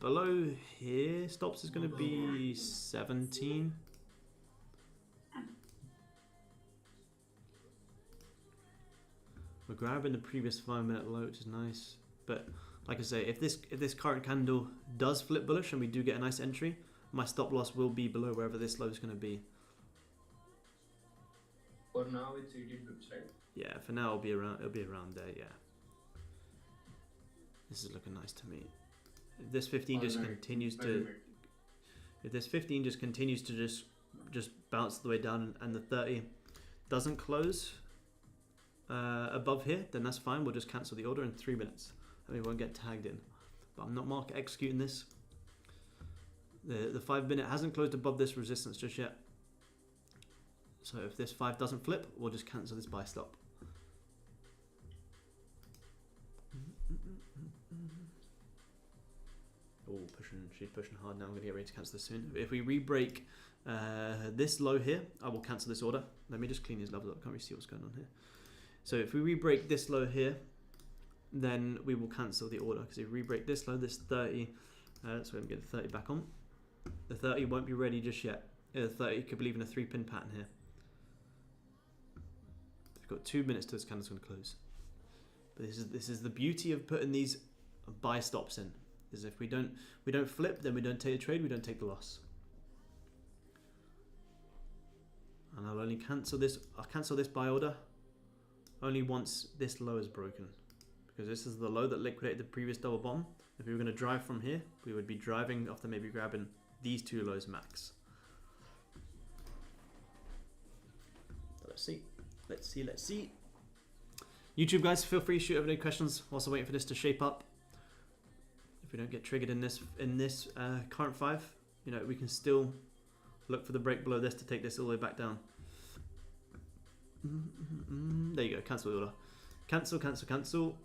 [SPEAKER 2] Below here, stops is going to be 17. We're grabbing the previous 5 minute low, which is nice. But like I say, if this current candle does flip bullish and we do get a nice entry, my stop loss will be below wherever this low is going to be.
[SPEAKER 4] For now, it's 18 pips, right?
[SPEAKER 2] Yeah, for now it'll be around there. Yeah. This is looking nice to me. If this 15 just continues to, if this 15 just continues to just bounce the way down and the 30 doesn't close above here, then that's fine. We'll just cancel the order in 3 minutes and we won't get tagged in. But I'm not market executing this. The 5 minute hasn't closed above this resistance just yet. So if this 5 doesn't flip, we'll just cancel this buy stop. Oh, she's pushing hard now. I'm going to get ready to cancel this soon. If we re-break this low here, I will cancel this order. Let me just clean these levels up. Can't really see what's going on here. So if we re-break this low here, then we will cancel the order. Because if we re-break this low, this 30, that's where we get the 30 back on. The 30 won't be ready just yet. The 30 could believe in a 3-pin pattern here. We've got 2 minutes till this candle's going to close. But this is the beauty of putting these buy stops in. Is if we don't flip, then we don't take the trade, we don't take the loss. And I'll only cancel this. I'll cancel this buy order only once this low is broken, because this is the low that liquidated the previous double bottom. If we were going to drive from here, we would be driving after maybe grabbing these 2 lows max. So let's see. YouTube guys, feel free to shoot over any questions whilst I'm waiting for this to shape up. If we don't get triggered in this current 5, you know, we can still look for the break below this to take this all the way back down. There you go, cancel the order. Cancel.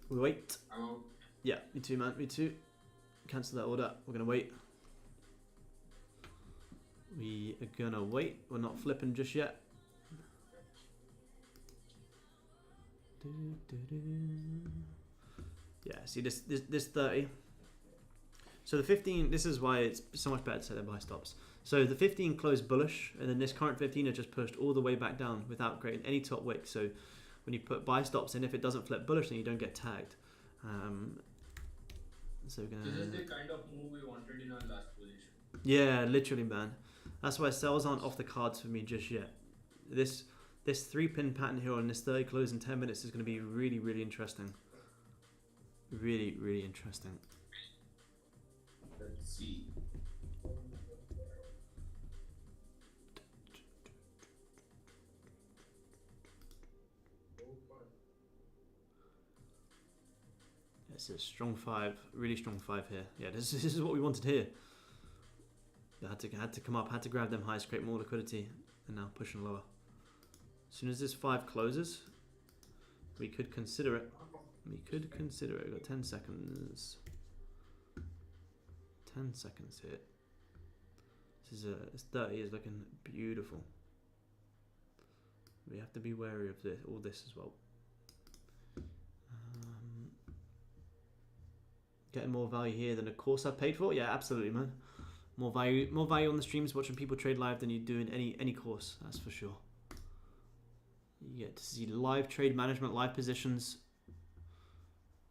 [SPEAKER 2] We wait.
[SPEAKER 4] I'm out.
[SPEAKER 2] Yeah, me too, man, me too. Cancel that order, we're gonna wait. We are gonna wait, we're not flipping just yet. Yeah, see this 30. So the 15, this is why it's so much better to set their buy stops. So the 15 closed bullish, and then this current 15 has just pushed all the way back down without creating any top wick. So when you put buy stops in, if it doesn't flip bullish, then you don't get tagged. So we're gonna.
[SPEAKER 4] This is the kind of move we wanted in our last position.
[SPEAKER 2] Yeah, literally, man. That's why sells aren't off the cards for me just yet. This 3-pin pattern here on this 30 close in 10 minutes is going to be really, really interesting. Really, really interesting.
[SPEAKER 4] Let's see.
[SPEAKER 2] It's a strong 5, really strong 5 here. Yeah, this is what we wanted here. They had to come up, had to grab them highs, create more liquidity, and now pushing lower. As soon as this 5 closes, we could consider it. We've got 10 seconds. 10 seconds here. This 30 is looking beautiful. We have to be wary of all this as well. Getting more value here than a course I've paid for? Yeah, absolutely, man. More value on the streams watching people trade live than you do in any course, that's for sure. You get to see live trade management, live positions.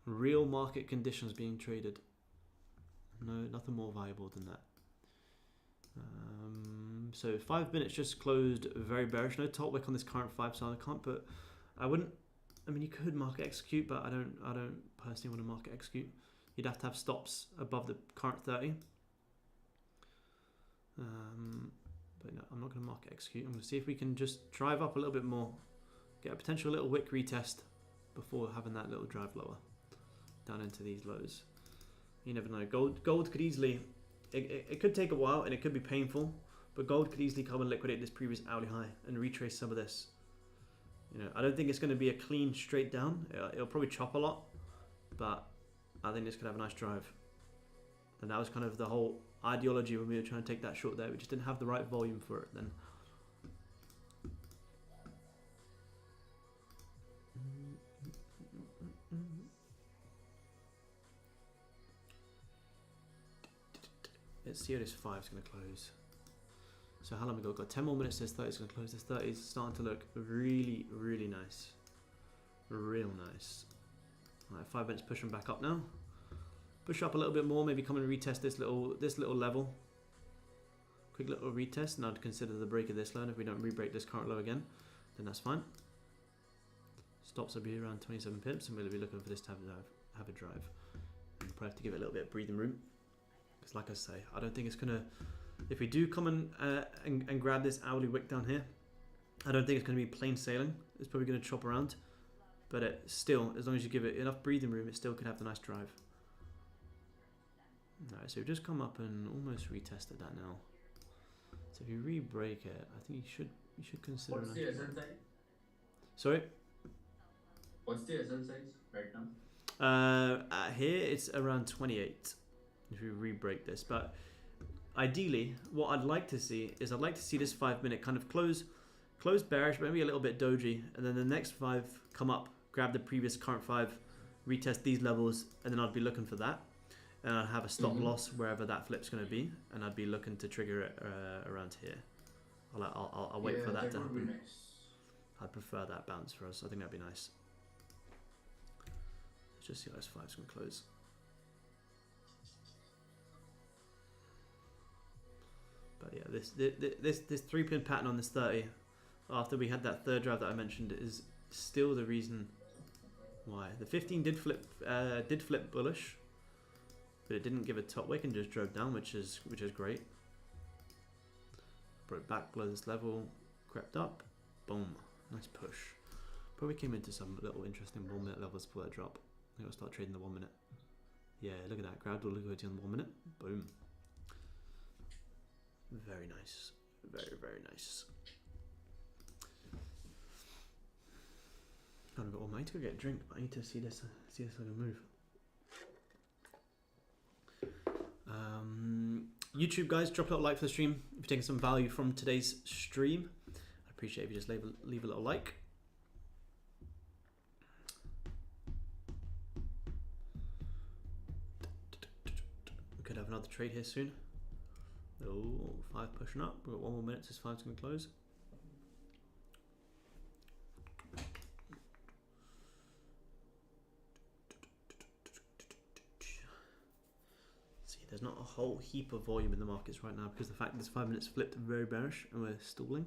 [SPEAKER 2] Real market conditions being traded. No, nothing more viable than that. So 5 minutes just closed very bearish. No top wick on this current 5, so I can't put. I wouldn't. I mean, you could market execute, but I don't personally want to market execute. You'd have to have stops above the current 30. But no, I'm not going to market execute. I'm going to see if we can just drive up a little bit more, get a potential little wick retest before having that little drive lower down into these lows. You never know. Gold could easily. It could take a while and it could be painful, but gold could easily come and liquidate this previous hourly high and retrace some of this. You know, I don't think it's going to be a clean straight down. It'll probably chop a lot, but I think this could have a nice drive. And that was kind of the whole ideology when we were trying to take that short there. We just didn't have the right volume for it then. Let's see how this 5 is going to close. So how long we got? Got 10 more minutes. This 30 is going to close. This 30 is starting to look really, really nice. Real nice. All right, 5 minutes pushing back up now. Push up a little bit more. Maybe come and retest this little level. Quick little retest, and I'd consider the break of this low. And if we don't re-break this current low again, then that's fine. Stops will be around 27 pips, and we'll be looking for this to have a drive. And probably have to give it a little bit of breathing room. Because like I say, I don't think it's going to... If we do come and grab this hourly wick down here, I don't think it's going to be plain sailing. It's probably going to chop around. But it still, as long as you give it enough breathing room, it still could have the nice drive. Alright, so we've just come up and almost retested that now. So if you re-break it, I think you should consider...
[SPEAKER 4] What's the SN size?
[SPEAKER 2] Sorry?
[SPEAKER 4] What's the SN size right now?
[SPEAKER 2] Here it's around 28 if you re-break this, but ideally what I'd like to see is I'd like to see this 5 minute kind of close bearish, but maybe a little bit doji, and then the next 5 come up, grab the previous current 5, retest these levels, and then I'd be looking for that, and I'd have a stop loss wherever that flip's going to be, and I'd be looking to trigger it around here. I'll wait for that to happen.
[SPEAKER 4] Nice.
[SPEAKER 2] I'd prefer that bounce for us. I think that'd be nice. Let's just see how this 5's going to close. But yeah, this 3-pin pattern on this 30, after we had that third drive that I mentioned, is still the reason why. The 15 did flip bullish, but it didn't give a top wick and just drove down, which is great. Broke back below this level, crept up, boom, nice push. Probably came into some little interesting 1 minute levels before that drop. I think I'll start trading the 1 minute. Yeah, look at that, grabbed all liquidity on the 1 minute, boom. Very nice, very, very nice. Kind of got all my, I need to go get a drink, but I need to see this like a move. YouTube guys, drop a little like for the stream if you're taking some value from today's stream. I appreciate if you just leave a little like. We could have another trade here soon. Oh, 5 pushing up. We've got 1 more minute, this 5's going to close. See, there's not a whole heap of volume in the markets right now because the fact that this 5 minutes flipped very bearish and we're stalling.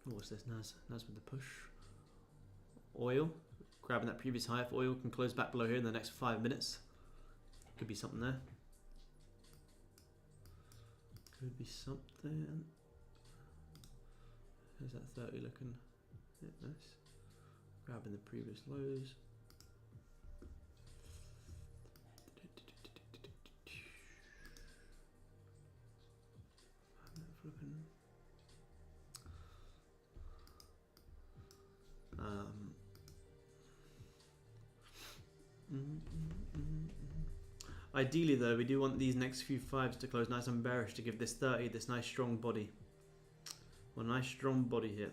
[SPEAKER 2] Oh, what's this? Nas with the push. Oil. Grabbing that previous high. If oil can close back below here in the next 5 minutes. Could be something there. Could be something. How's that 30 looking? Yeah, nice. Grabbing the previous lows. Ideally though, we do want these next few 5s to close nice and bearish to give this 30 this nice strong body. Well, nice strong body here.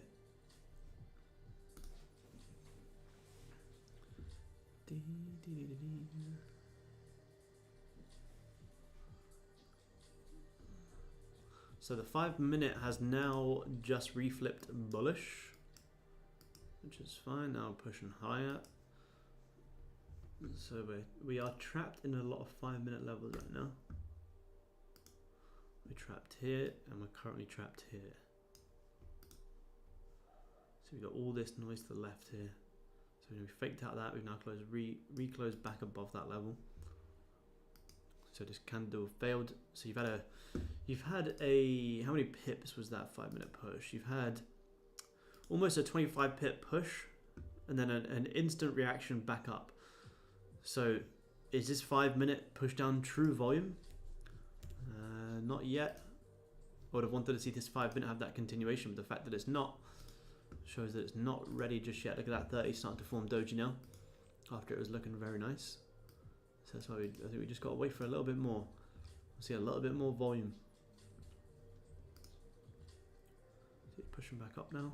[SPEAKER 2] So the 5 minute has now just reflipped bullish. which is fine. Now pushing higher. So we are trapped in a lot of 5-minute levels right now. We're trapped here, and we're currently trapped here. So we've got all this noise to the left here. So we faked out that. We've now closed, reclosed back above that level. So this candle failed. So you've had a how many pips was that 5-minute push? You've had almost a 25 pip push, and then an instant reaction back up. So is this 5-minute push down true volume? Not yet. I would have wanted to see this 5-minute have that continuation, but the fact that it's not shows that it's not ready just yet. Look at that 30 starting to form doji now, after it was looking very nice. So that's why I think we just got to wait for a little bit more. We'll see a little bit more volume. See it pushing back up now.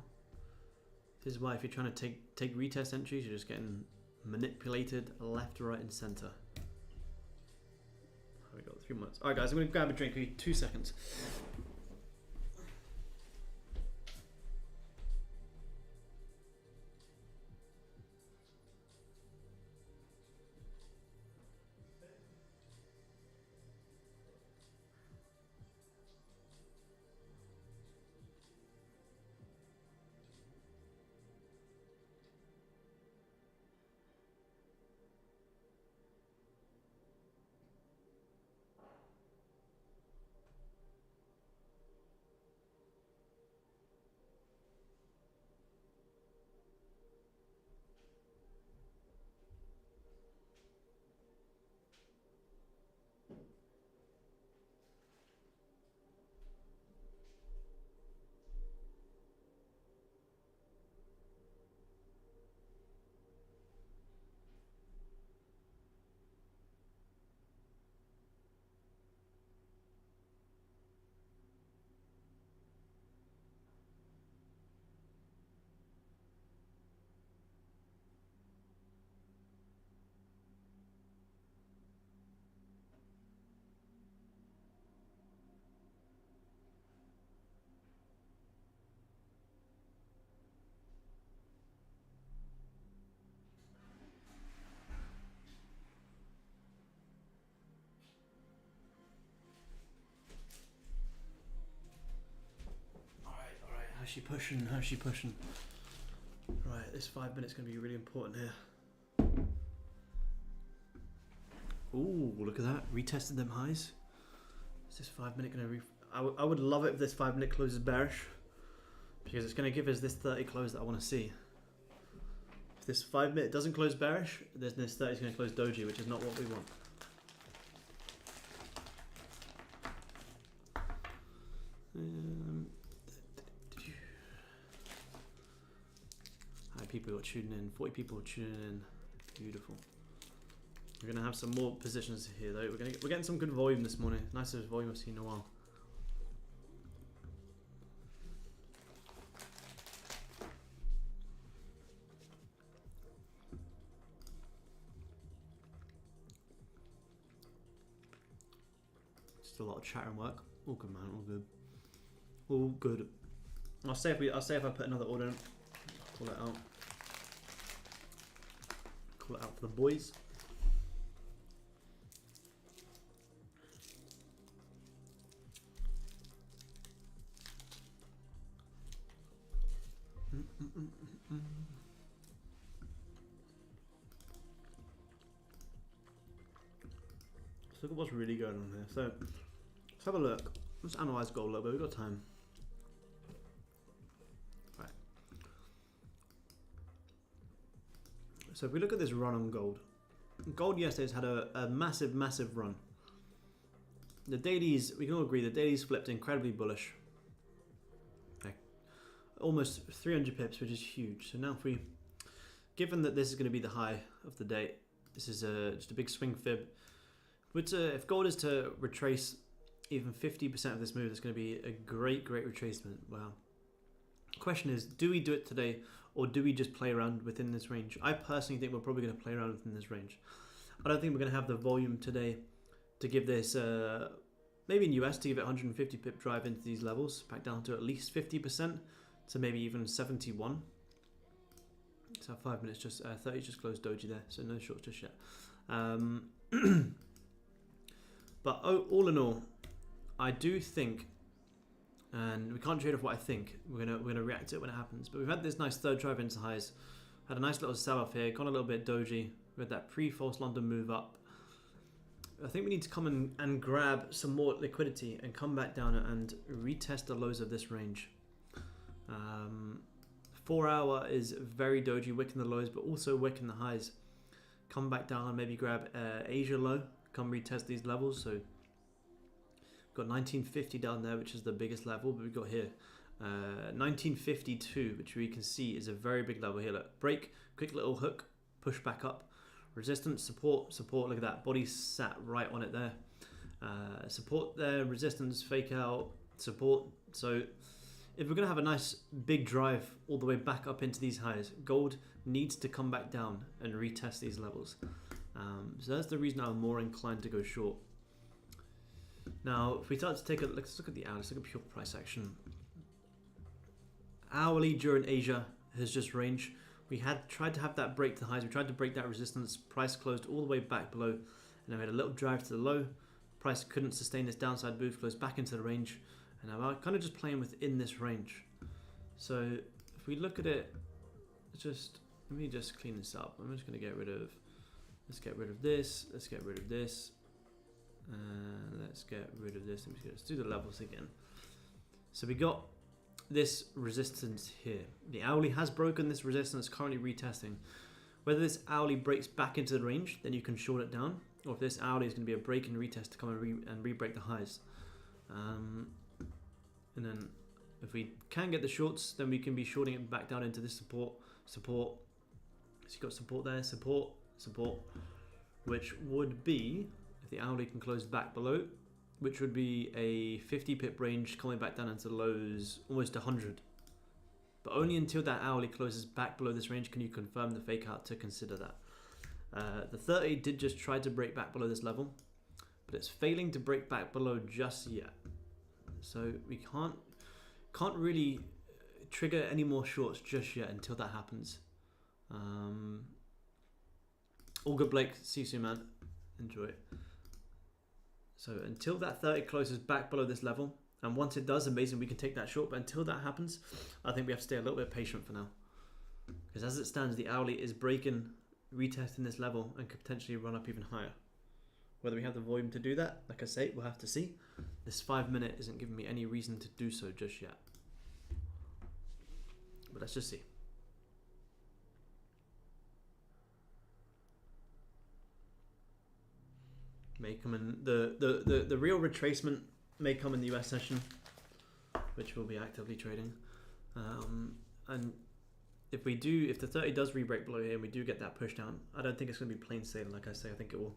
[SPEAKER 2] This is why if you're trying to take retest entries, you're just getting manipulated left, right, and center. We got 3 months. Alright guys, I'm going to grab a drink. Give me 2 seconds. How's she pushing? How's she pushing? Right, this 5 minutes going to be really important here. Ooh, look at that. Retested them highs. Is this 5 minute going to I would love it if this 5 minute closes bearish, because it's going to give us this 30 close that I want to see. If this 5 minute doesn't close bearish, then this 30 is going to close doji, which is not what we want. Hi, people are tuning in. 40 people are tuning in. Beautiful. We're gonna have some more positions here though. We're getting some good volume this morning. Nicest volume I've seen in a while. Just a lot of chat and work. All good, man. All good. All good. I'll say if I put another order in. Call it out. Call it out for the boys. Let's look at what's really going on here. So let's have a look. Let's analyze gold a little bit. We've got time. Right. So if we look at this run on gold, gold yesterday's had a massive, massive run. The dailies, we can all agree, the dailies flipped incredibly bullish. Okay. Almost 300 pips, which is huge. So now if we, given that this is going to be the high of the day, this is just a big swing fib. But if gold is to retrace even 50% of this move, it's going to be a great, great retracement. Wow. Question is, do we do it today, or do we just play around within this range? I personally think we're probably going to play around within this range. I don't think we're going to have the volume today to give this, maybe in US, to give it 150 pip drive into these levels, back down to at least 50%, to maybe even 71. So 5 minutes just 30 just closed doji there, so no shorts just yet. But all in all, I do think, and we can't trade off what I think. We're gonna react to it when it happens. But we've had this nice third drive into highs, had a nice little sell off here, gone a little bit doji. We had that pre-false London move up. I think we need to come and grab some more liquidity and come back down and retest the lows of this range. 4 hour is very doji, wicking the lows, but also wicking the highs. Come back down and maybe grab Asia low, come retest these levels. So we've got 1950 down there, which is the biggest level, but we've got here 1952, which we can see is a very big level here. Look, break, quick little hook, push back up, resistance, support, look at that, body sat right on it there. Support there, resistance, fake out, support. So if we're going to have a nice big drive all the way back up into these highs, gold needs to come back down and retest these levels. So that's the reason I'm more inclined to go short. Now, if we start to take a look, let's look at the hour, let's look at pure price action. Hourly during Asia has just range. We had tried to have that break to the highs, we tried to break that resistance, price closed all the way back below, and then we had a little drive to the low, price couldn't sustain this downside move, closed back into the range, and now I'm kind of just playing within this range. So if we look at it, let me just clean this up. I'm just going to let's get rid of this, let's get rid of this, and let's get rid of this. Let's do the levels again. So we got this resistance here. The hourly has broken this resistance, currently retesting. Whether this hourly breaks back into the range, then you can short it down, or if this hourly is going to be a break and retest to come and re-break the highs. And then if we can get the shorts, then we can be shorting it back down into this support. So you've got support there, support, which would be, if the hourly can close back below, which would be a 50 pip range coming back down into the lows, almost 100. But only until that hourly closes back below this range can you confirm the fake out to consider that. The 30 did just try to break back below this level, but it's failing to break back below just yet. So we can't really trigger any more shorts just yet until that happens. All good, Blake. See you soon, man. Enjoy it. So until that 30 closes back below this level, and once it does, amazing, we can take that short. But until that happens, I think we have to stay a little bit patient for now. Because as it stands, the hourly is breaking, retesting this level, and could potentially run up even higher. Whether we have the volume to do that, like I say, we'll have to see. This 5 minute isn't giving me any reason to do so just yet. But let's just see. May come in the real retracement may come in the US session, which we'll be actively trading. And if the 30 does re-break below here and we do get that push down, I don't think it's going to be plain sailing. Like I say, I think it will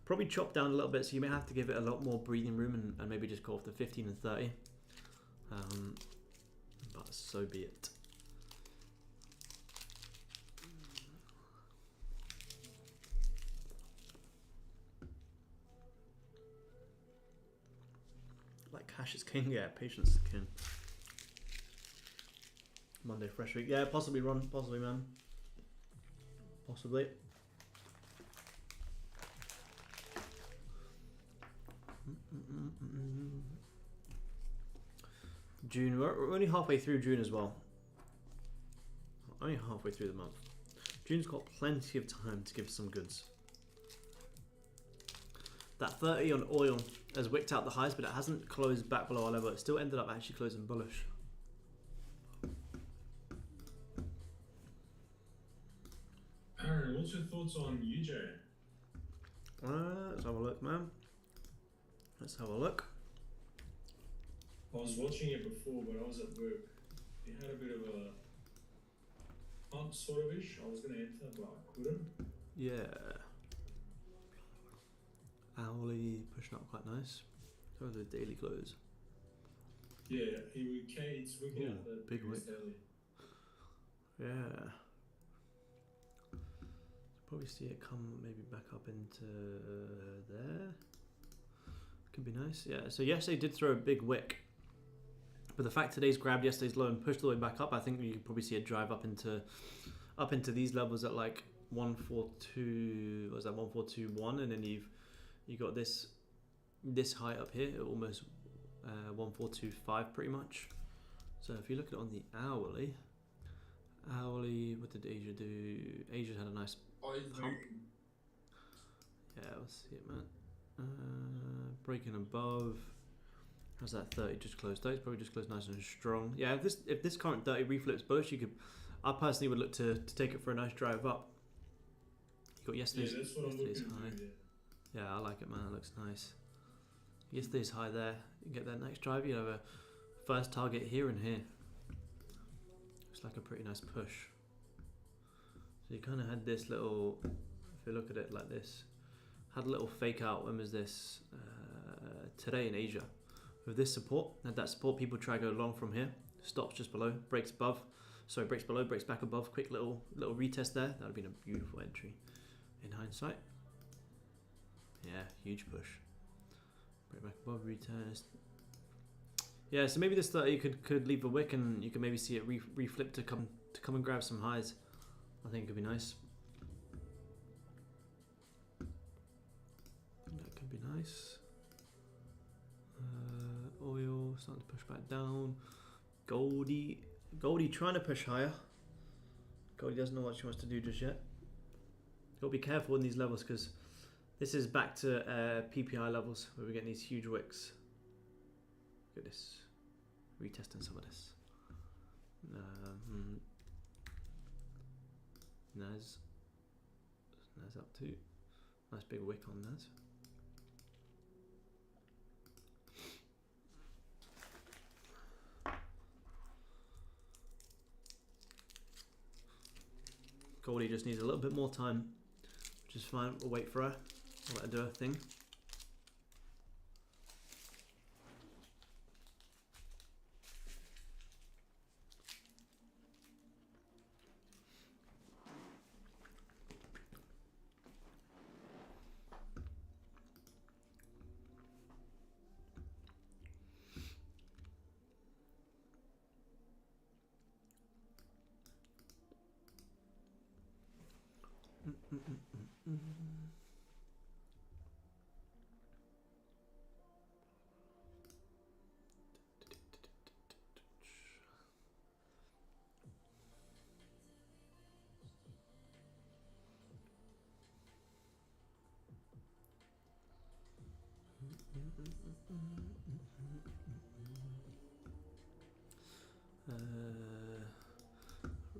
[SPEAKER 2] probably chop down a little bit, so you may have to give it a lot more breathing room and maybe just go off the 15 and 30. But so be it. Like cash is king, yeah, patience is king. Monday fresh week, yeah, possibly Ron, possibly man, possibly. June, we're only halfway through June as well. Only halfway through the month. June's got plenty of time to give some goods. That 30 on oil has wicked out the highs, but it hasn't closed back below our level. It still ended up actually closing bullish.
[SPEAKER 8] Aaron, what's your thoughts on UJ?
[SPEAKER 2] Let's have a look, man. Let's have a look.
[SPEAKER 8] I was watching it before, but I was at work. It had a bit of a hunt sort of ish. I was going to enter, but I couldn't.
[SPEAKER 2] Yeah. Hourly pushing up quite nice. So the daily close.
[SPEAKER 8] Yeah, it's working out the
[SPEAKER 2] big wick.
[SPEAKER 8] daily.
[SPEAKER 2] Yeah. Probably see it come maybe back up into there. Could be nice. Yeah, so yesterday did throw a big wick. But the fact today's grabbed yesterday's low and pushed all the way back up, I think you could probably see a drive up into up into these levels at like 142. What was that 1421? And then you got this height up here at almost 1425 pretty much. So if you look at it on the hourly, what did Asia do? Asia had a nice pump. Yeah, let's see it, man. Breaking above. How's that 30 just closed? 30's probably just closed nice and strong. Yeah, if this current 30 reflips bullish, I personally would look to take it for a nice drive up. You got yesterday's high. Yeah, I like it, man. It looks nice. Yesterday's high there. You get that next drive. You have a first target here and here. Looks like a pretty nice push. So you kind of had this little. If you look at it like this, had a little fake out. When was this? Today in Asia. With this support, had that support, people try to go long from here. Stops just below, breaks above. Sorry, breaks below, breaks back above. Quick little retest there. That would have been a beautiful entry in hindsight. Yeah, huge push. Break back above, retest. Yeah, so maybe this 30 could leave a wick, and you can maybe see it reflip to come and grab some highs. I think it could be nice. That could be nice. Oil starting to push back down. Goldie trying to push higher. Goldie doesn't know what she wants to do just yet. Gotta be careful in these levels because this is back to PPI levels where we're getting these huge wicks. Look at this. Retesting some of this. Naz up too. Nice big wick on Naz. Goldie just needs a little bit more time, which is fine. We'll wait for her. I'll let her do her thing.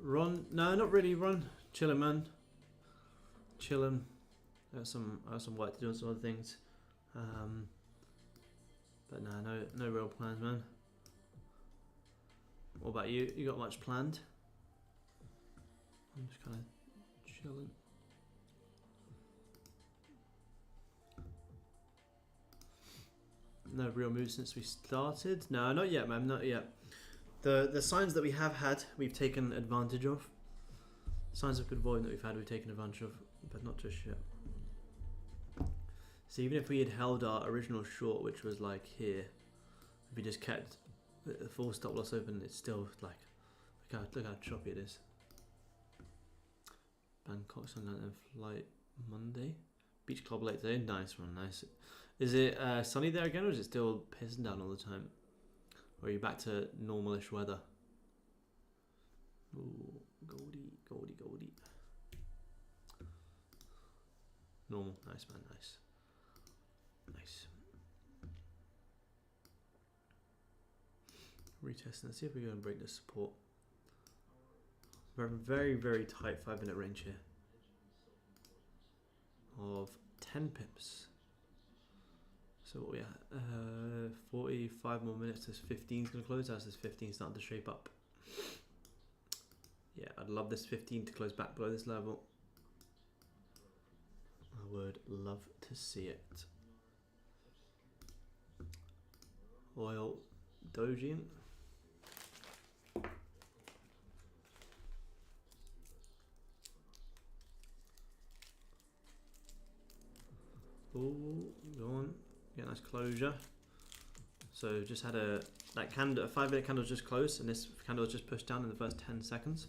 [SPEAKER 2] Ron, no, not really. Ron, chilling, man. Chilling. I have some work to do on some other things, but no real plans, man. What about you? You got much planned? I'm just kind of chilling. No real moves since we started. No, not yet, man. Not yet. The signs that we have had, we've taken advantage of. Signs of good volume that we've had, we've taken advantage of, but not just yet. So even if we had held our original short, which was like here, if we just kept the full stop loss open, it's still like, look how choppy it is. Bangkok Sunlight and Flight Monday. Beach Club late today, nice one, nice. Is it sunny there again, or is it still pissing down all the time? Or are you back to normalish weather? Ooh, Goldie. Normal, nice man, nice. Nice. Retesting, let's see if we go and break this support. We're in a very, very tight 5-minute range here of 10 pips. So what we at? 45 more minutes. This 15 is going to close. As this 15 starting to shape up. Yeah, I'd love this 15 to close back below this level. I would love to see it. Oil Dojin. Oh, go on. Get a nice closure. So just had that candle, a 5-minute candle just closed, and this candle was just pushed down in the first 10 seconds.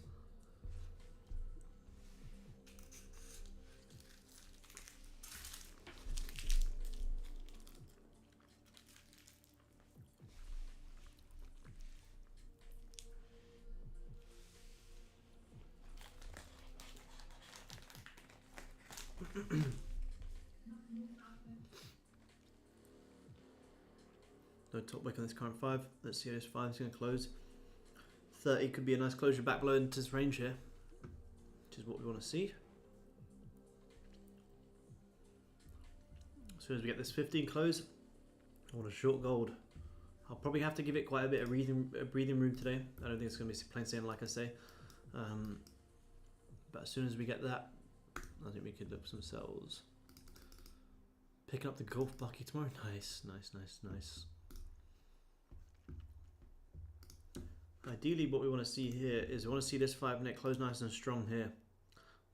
[SPEAKER 2] No top wick on this current 5. Let's see how this 5 is going to close. 30 could be a nice closure back below into this range here, which is what we want to see. As soon as we get this 15 close, I want a short gold. I'll probably have to give it quite a bit of breathing room today. I don't think it's going to be plain sailing like I say. But as soon as we get that, I think we could look for some sells. Picking up the golf bucky tomorrow. Nice, nice, nice, nice. Ideally, what we want to see here is we want to see this 5 minute close nice and strong here.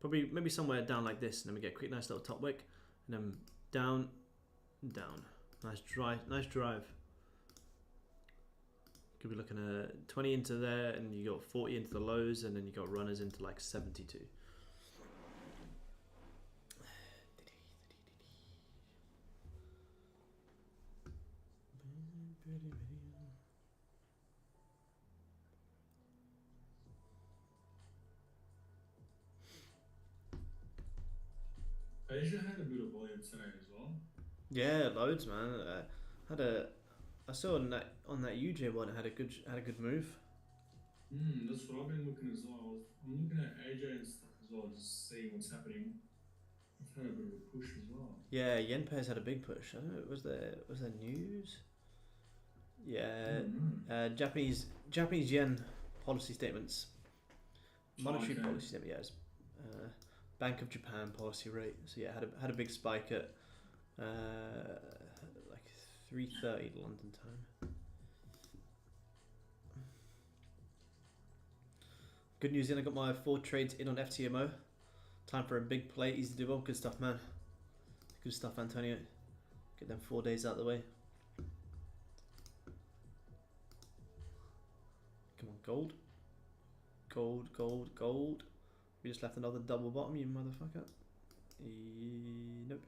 [SPEAKER 2] Probably maybe somewhere down like this, and then we get a quick nice little top wick, and then down, down. Nice drive, nice drive. Could be looking at 20 into there, and you got 40 into the lows, and then you got runners into like 72.
[SPEAKER 8] Asia had a bit of volume today as well.
[SPEAKER 2] Yeah, loads, man. I saw on that UJ one, it had a good move.
[SPEAKER 8] That's what I've been looking as well. I'm looking at AJ and stuff as well, just seeing what's happening. I've had a bit of a push as well.
[SPEAKER 2] Yeah, yen pairs had a big push. I don't know, was there news? Yeah, Japanese yen policy statements, monetary policy statement. Yes, Bank of Japan policy rate. So yeah, had a big spike at like 3:30 London time. Good news in, I got my 4 trades in on FTMO. Time for a big play, easy to do well. Good stuff, man. Good stuff, Antonio. Get them 4 days out of the way. Come on, gold. Gold, gold, gold. We just left another double bottom, you motherfucker. Nope.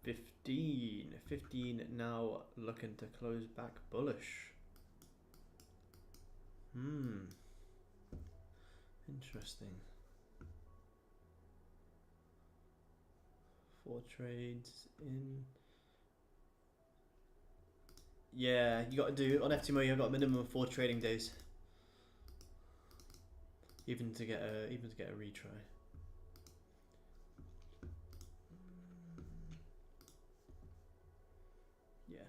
[SPEAKER 2] 15. 15 now looking to close back bullish. Interesting. 4 trades in. Yeah, you got to do on FTMO. You've got a minimum of 4 trading days, even to get a retry. Yeah.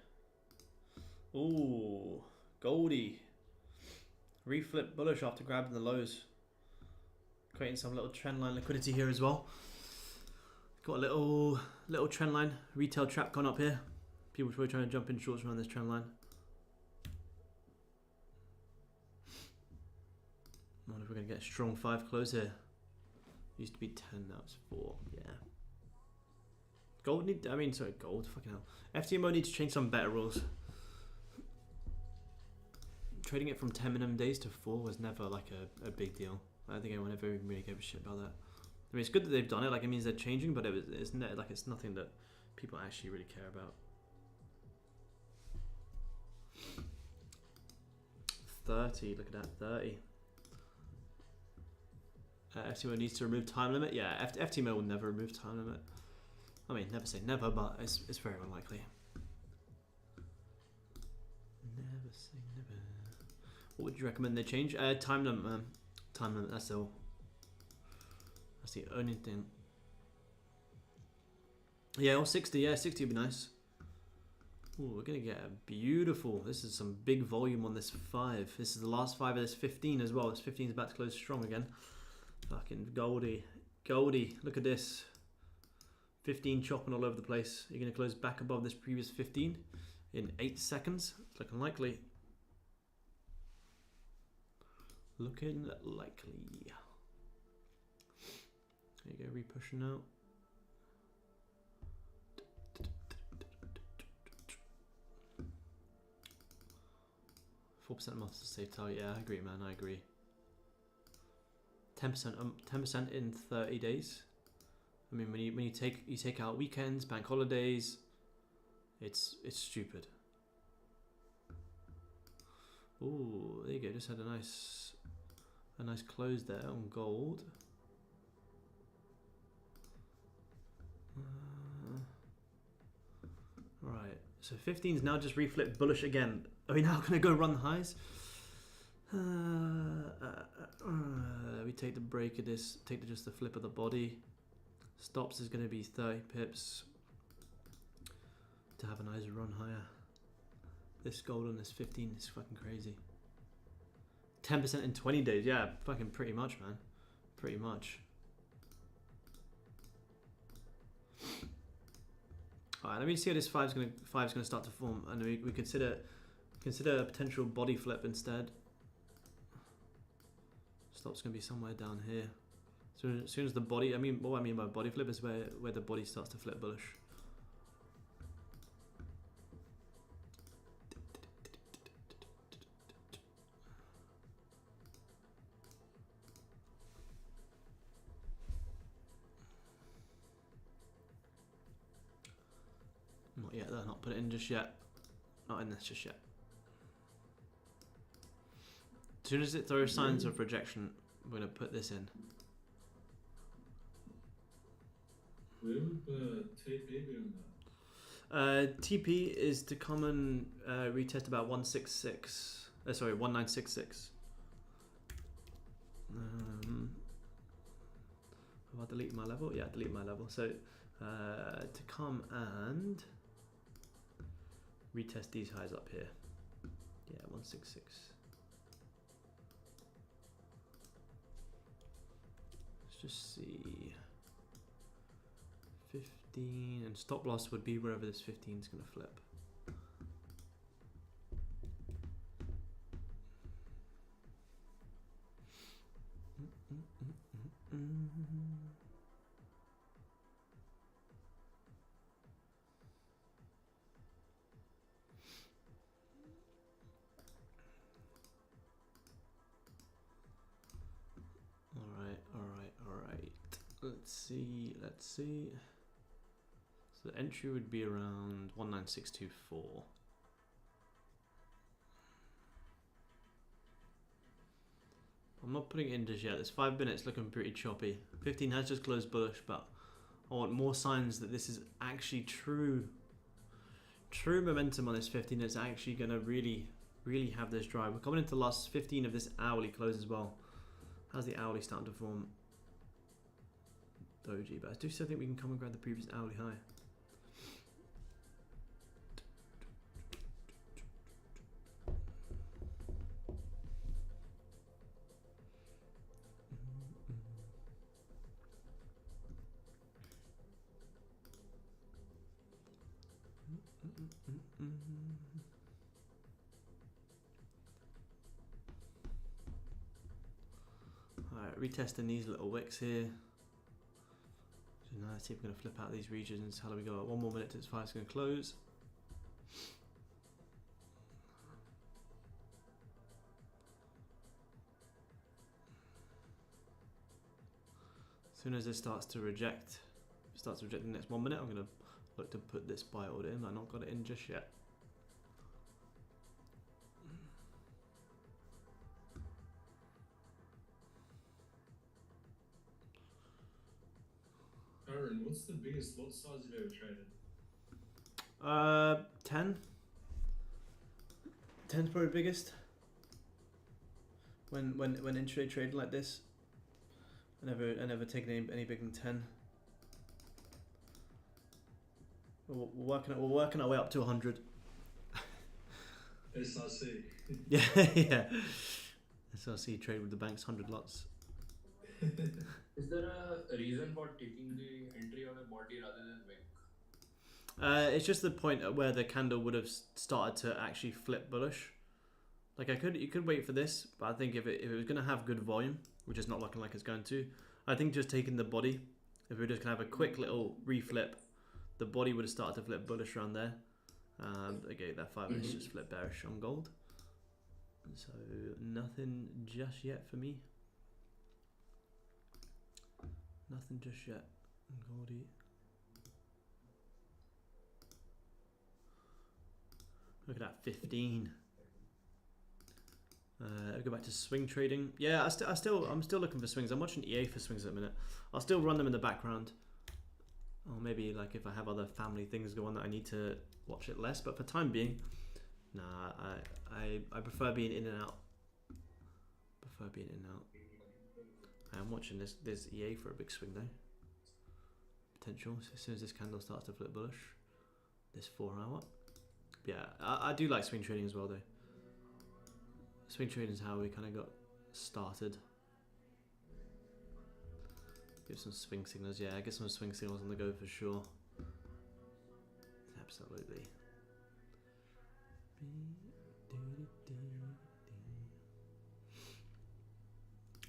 [SPEAKER 2] Ooh, Goldie. Reflip bullish after grabbing the lows, creating some little trend line liquidity here as well. Got a little trend line retail trap going up here. People probably trying to jump in shorts around this trend line. I wonder if we're gonna get a strong 5 close here. Used to be 10, now it's 4. Yeah. Gold gold. Fucking hell. FTMO needs to change some better rules. Trading it from 10 minimum days to 4 was never like a big deal. I don't think anyone ever even really gave a shit about that. I mean, it's good that they've done it. Like, it means they're changing, but it's nothing that people actually really care about. 30. Look at that. 30. FTMO needs to remove time limit. Yeah, FTMO will never remove time limit. I mean, never say never, but it's very unlikely. Never say never. What would you recommend they change? Time limit, man. Time limit, that's all. That's the only thing. Yeah, or 60, yeah, 60 would be nice. Ooh, we're gonna get a beautiful, this is some big volume on this 5. This is the last 5 of this 15 as well. This 15 is about to close strong again. Fucking Goldie. Goldie, look at this. 15 chopping all over the place. You're gonna close back above this previous 15 in 8 seconds. It's looking likely. Looking likely. There you go, repushing out. $4% a month is a safe target. Yeah, I agree, man. I agree. 10% in 30 days. I mean, when you take out weekends, bank holidays, it's stupid. Ooh, there you go. Just had a nice close there on gold. So 15's now just reflipped bullish again. Are we now going to go run highs? We take the break of this, take just the flip of the body. Stops is going to be 30 pips to have a nice run higher. This gold on this 15 is fucking crazy. 10% in 20 days, yeah, fucking pretty much, man. Pretty much. Alright, let me see how this five's gonna start to form, and we consider a potential body flip instead. Stop's gonna be somewhere down here. So as soon as the body, what I mean by body flip is where the body starts to flip bullish. Not yet, though. Not put it in just yet. Not in this just yet. As soon as it throws signs of rejection, we're going to put this in.
[SPEAKER 8] Where would TP be on that?
[SPEAKER 2] TP is to come and retest about 166. Sorry, 1966. Have I deleted my level? Yeah, delete my level. So to come and retest these highs up here. Yeah, 166. Let's just see. 15, and stop loss would be wherever this 15 is going to flip. Alright. Let's see. So the entry would be around 19624. I'm not putting it in just yet. This 5 minutes looking pretty choppy. 15 has just closed bullish, but I want more signs that this is actually true momentum on this 15. It's actually going to really have this drive. We're coming into the last 15 of this hourly close as well. How's the hourly starting to form? Doji, but I do still think we can come and grab the previous hourly high. Alright, retesting these little wicks here. So now let's see if we're going to flip out these regions. How do we go? 1 more minute to this 5's going to close. As soon as it starts to reject the next 1 minute, I'm going to look to put this buy order in. I've not got it in just yet.
[SPEAKER 8] Aaron, what's the biggest lot size you've ever traded?
[SPEAKER 2] 10. 10's probably biggest. When intraday trading like this, I never taken any bigger than 10. We're working our way up to 100.
[SPEAKER 8] SRC.
[SPEAKER 2] Yeah. SRC trade with the bank's 100 lots.
[SPEAKER 4] Is there a reason for taking the entry on a body rather than wick?
[SPEAKER 2] It's just the point at where the candle would have started to actually flip bullish. Like you could wait for this, but I think if it was going to have good volume, which is not looking like it's going to, I think just taking the body, if we were just going to have a quick little reflip, the body would have started to flip bullish around there. Okay, that 5 minutes just flip bearish on gold. So nothing just yet for me. Nothing just yet. Goldie. Look at that 15. I'll go back to swing trading. Yeah, I'm still looking for swings. I'm watching EA for swings at the minute. I'll still run them in the background. Or maybe like if I have other family things go on that I need to watch it less. But for time being, nah, I prefer being in and out. Prefer being in and out. I am watching this EA for a big swing though. Potential as soon as this candle starts to flip bullish. This 4 hour. Yeah, I do like swing trading as well though. Swing trading is how we kind of got started. Give some swing signals, yeah, get some swing signals on the go for sure. Absolutely.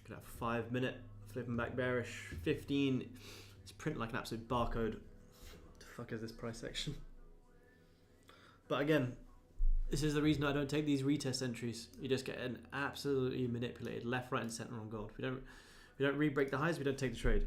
[SPEAKER 2] Could have 5 minute flipping back bearish, 15. It's printing like an absolute barcode. What the fuck is this price action? But again, this is the reason I don't take these retest entries. You just get an absolutely manipulated left, right, and center on gold. We don't re-break the highs. We don't take the trade.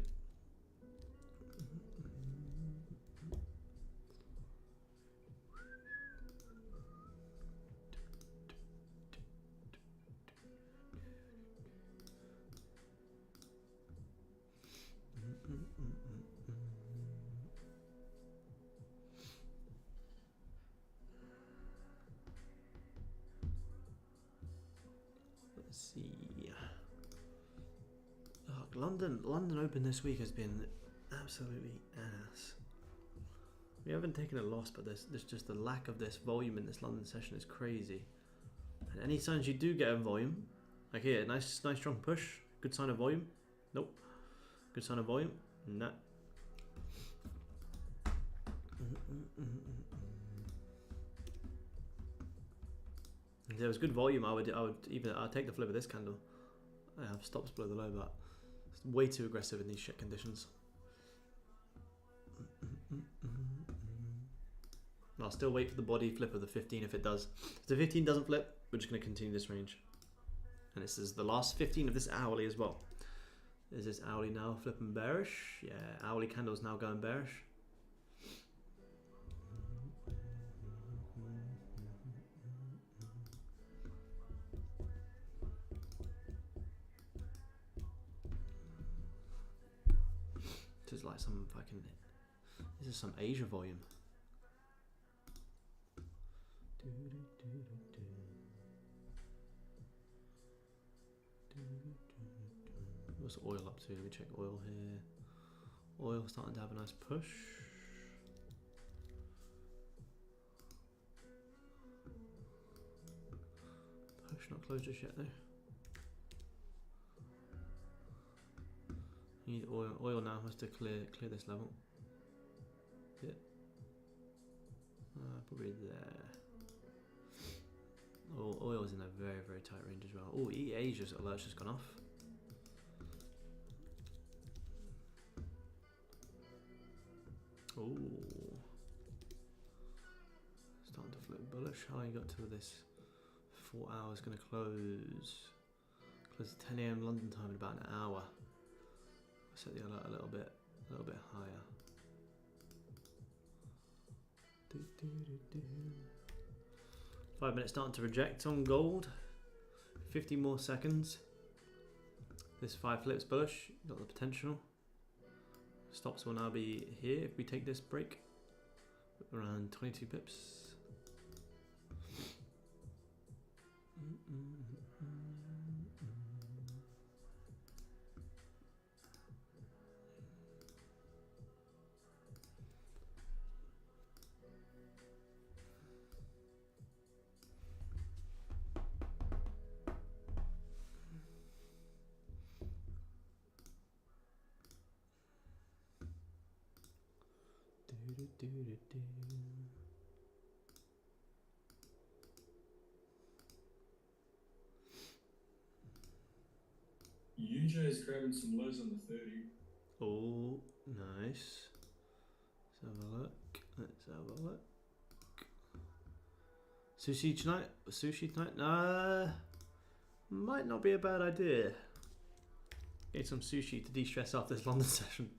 [SPEAKER 2] Let's see. Oh, London Open this week has been absolutely ass. We haven't taken a loss, but there's just the lack of this volume in this London session is crazy. And any signs you do get in volume, like here, nice strong push, good sign of volume. Nope. Good sign of volume. Nah. If there was good volume, I'll take the flip of this candle. I have stops below the low, but it's way too aggressive in these shit conditions. I'll still wait for the body flip of the 15 if it does. If the 15 doesn't flip, we're just going to continue this range. And this is the last 15 of this hourly as well. Is this hourly now flipping bearish? Yeah, hourly candle's now going bearish. This is like some fucking... This is some Asia volume. What's oil up to? Let me check oil here. Oil starting to have a nice push. Push not closed just yet though. Need oil. Oil now has to clear this level. Yeah. Probably there. Oh, oil's in a very tight range as well. Oh, Asia's alert's just gone off. Oh, starting to flip bullish. How long you got to this? 4 hours going to close at 10 AM London time in about an hour. I'll set the alert a little bit higher. 5 minutes starting to reject on gold. 50 more seconds. This 5 flips bullish. Got the potential. Stops will now be here if we take this break. Around 22 pips.
[SPEAKER 8] UJ is grabbing some lows on the 30.
[SPEAKER 2] Oh, nice. Let's have a look. Let's have a look. Sushi tonight? Sushi tonight? Might not be a bad idea. Get some sushi to de-stress after this London session.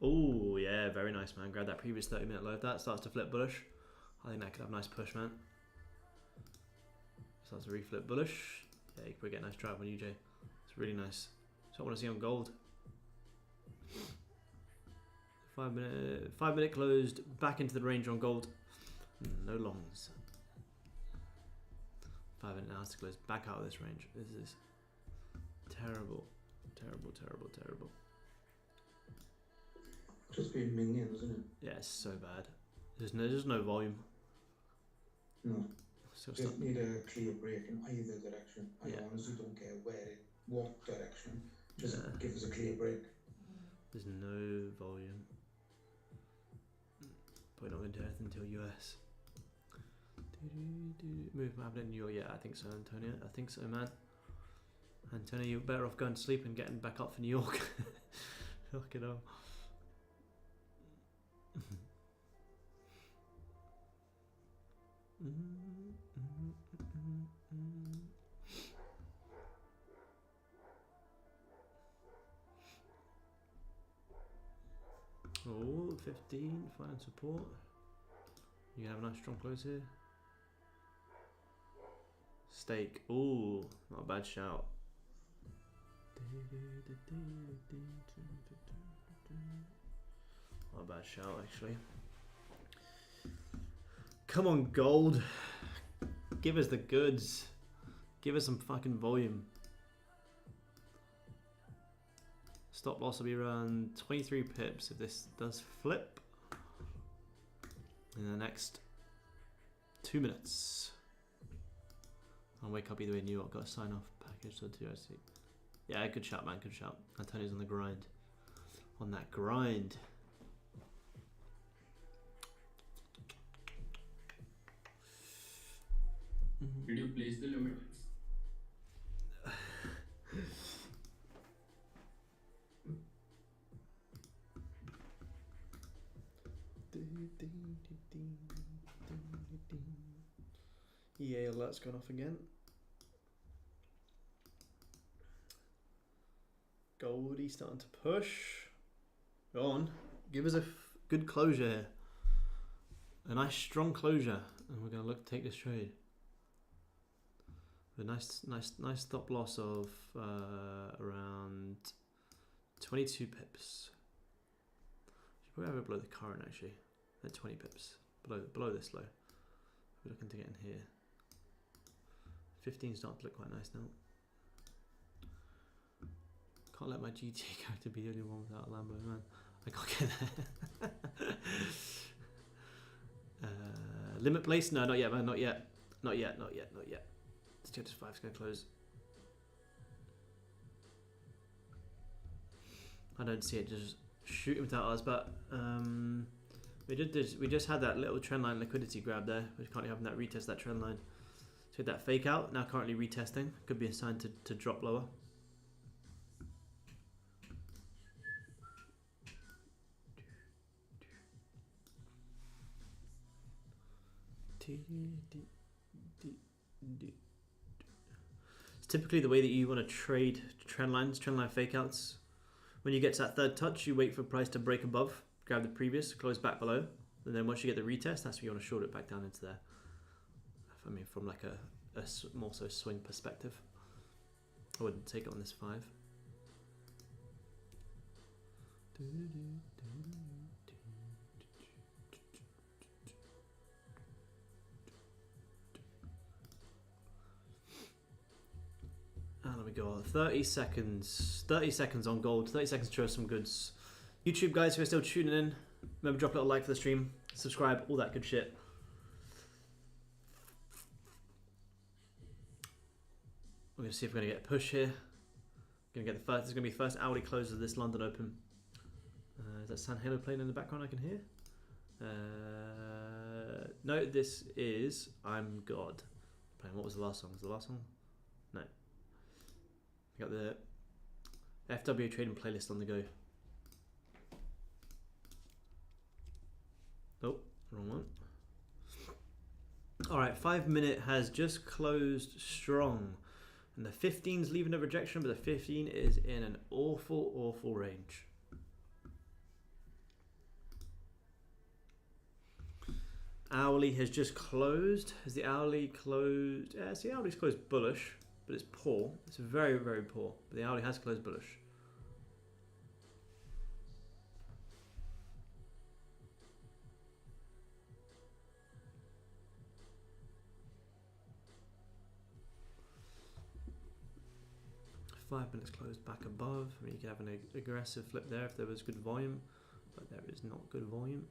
[SPEAKER 2] Oh, yeah, very nice, man. Grab that previous 30-minute low. If that starts to flip bullish, I think that could have a nice push, man. Starts to reflip bullish. Yeah, you could get a nice drive on UJ. It's really nice. That's what I want to see on gold. 5 minute closed. Back into the range on gold. No longs. 5 minute now has to close back out of this range. This is terrible, terrible, terrible, terrible.
[SPEAKER 3] Just being minions, isn't it?
[SPEAKER 2] Yeah, it's so bad. There's no volume.
[SPEAKER 3] No.
[SPEAKER 2] So
[SPEAKER 3] Just need a clear break in either direction. I
[SPEAKER 2] Yeah.
[SPEAKER 3] honestly don't care what direction. Just
[SPEAKER 2] Yeah.
[SPEAKER 3] give us a clear break.
[SPEAKER 2] There's no volume. Probably not going to do anything until US. Move happening in New York. Yeah, I think so, Antonio. I think so, man. Antonio, you're better off going to sleep and getting back up for New York. Fucking hell. Oh, 15, find support. You have a nice strong close here. Stake. Ooh, not a bad shout. Not a bad shout, actually. Come on, gold. Give us the goods. Give us some fucking volume. Stop loss will be around 23 pips if this does flip in the next 2 minutes. I'll wake up either way in New York. Got a sign off package to 2SC. Yeah, good shout, man. Good shout. Antonio's on the grind. On that grind.
[SPEAKER 4] Did you place the limit?
[SPEAKER 2] EA alert's gone off again. Goldie starting to push. Go on. Give us a good closure here. A nice strong closure. And we're going to look to take this trade. A nice stop loss of around 22 pips. Should probably have it below the current actually. At 20 pips. Below this low. We're looking to get in here. 15 starting to look quite nice now. Can't let my GT character be the only one without a Lambo, man. I can't get there. Limit place? No, not yet, man. Not yet. Not yet. Not yet. Not yet. This 5's going to close. I don't see it just shooting without us, but we just had that little trendline liquidity grab there. We're currently having that retest that trend line. So that fake out, now currently retesting. Could be a sign to drop lower. It's typically the way that you want to trade trendline fake outs. When you get to that third touch, you wait for price to break above, grab the previous, close back below, and then once you get the retest, that's when you want to short it back down into there. I mean, from like a more so swing perspective. I wouldn't take it on this 5. And there we go. 30 seconds. 30 seconds on gold. 30 seconds to show some goods. YouTube guys who are still tuning in, remember drop a little like for the stream, subscribe, all that good shit. We're going to see if we're going to get a push here. Going to get the first. This is going to be the first hourly close of this London Open. Is that San Halo playing in the background? I can hear. No, this is I'm God. Playing. What was the last song? Was the last song? No. I got the FW trading playlist on the go. Oh, wrong one. All right, 5 minute has just closed strong. And the 15's leaving a rejection, but the 15 is in an awful, awful range. Hourly has just closed. Has the hourly closed? Yeah, see, the hourly's closed bullish, but it's poor. It's very, very poor. But the hourly has closed bullish. 5 minutes closed back above. I mean, you could have an aggressive flip there if there was good volume, but there is not good volume.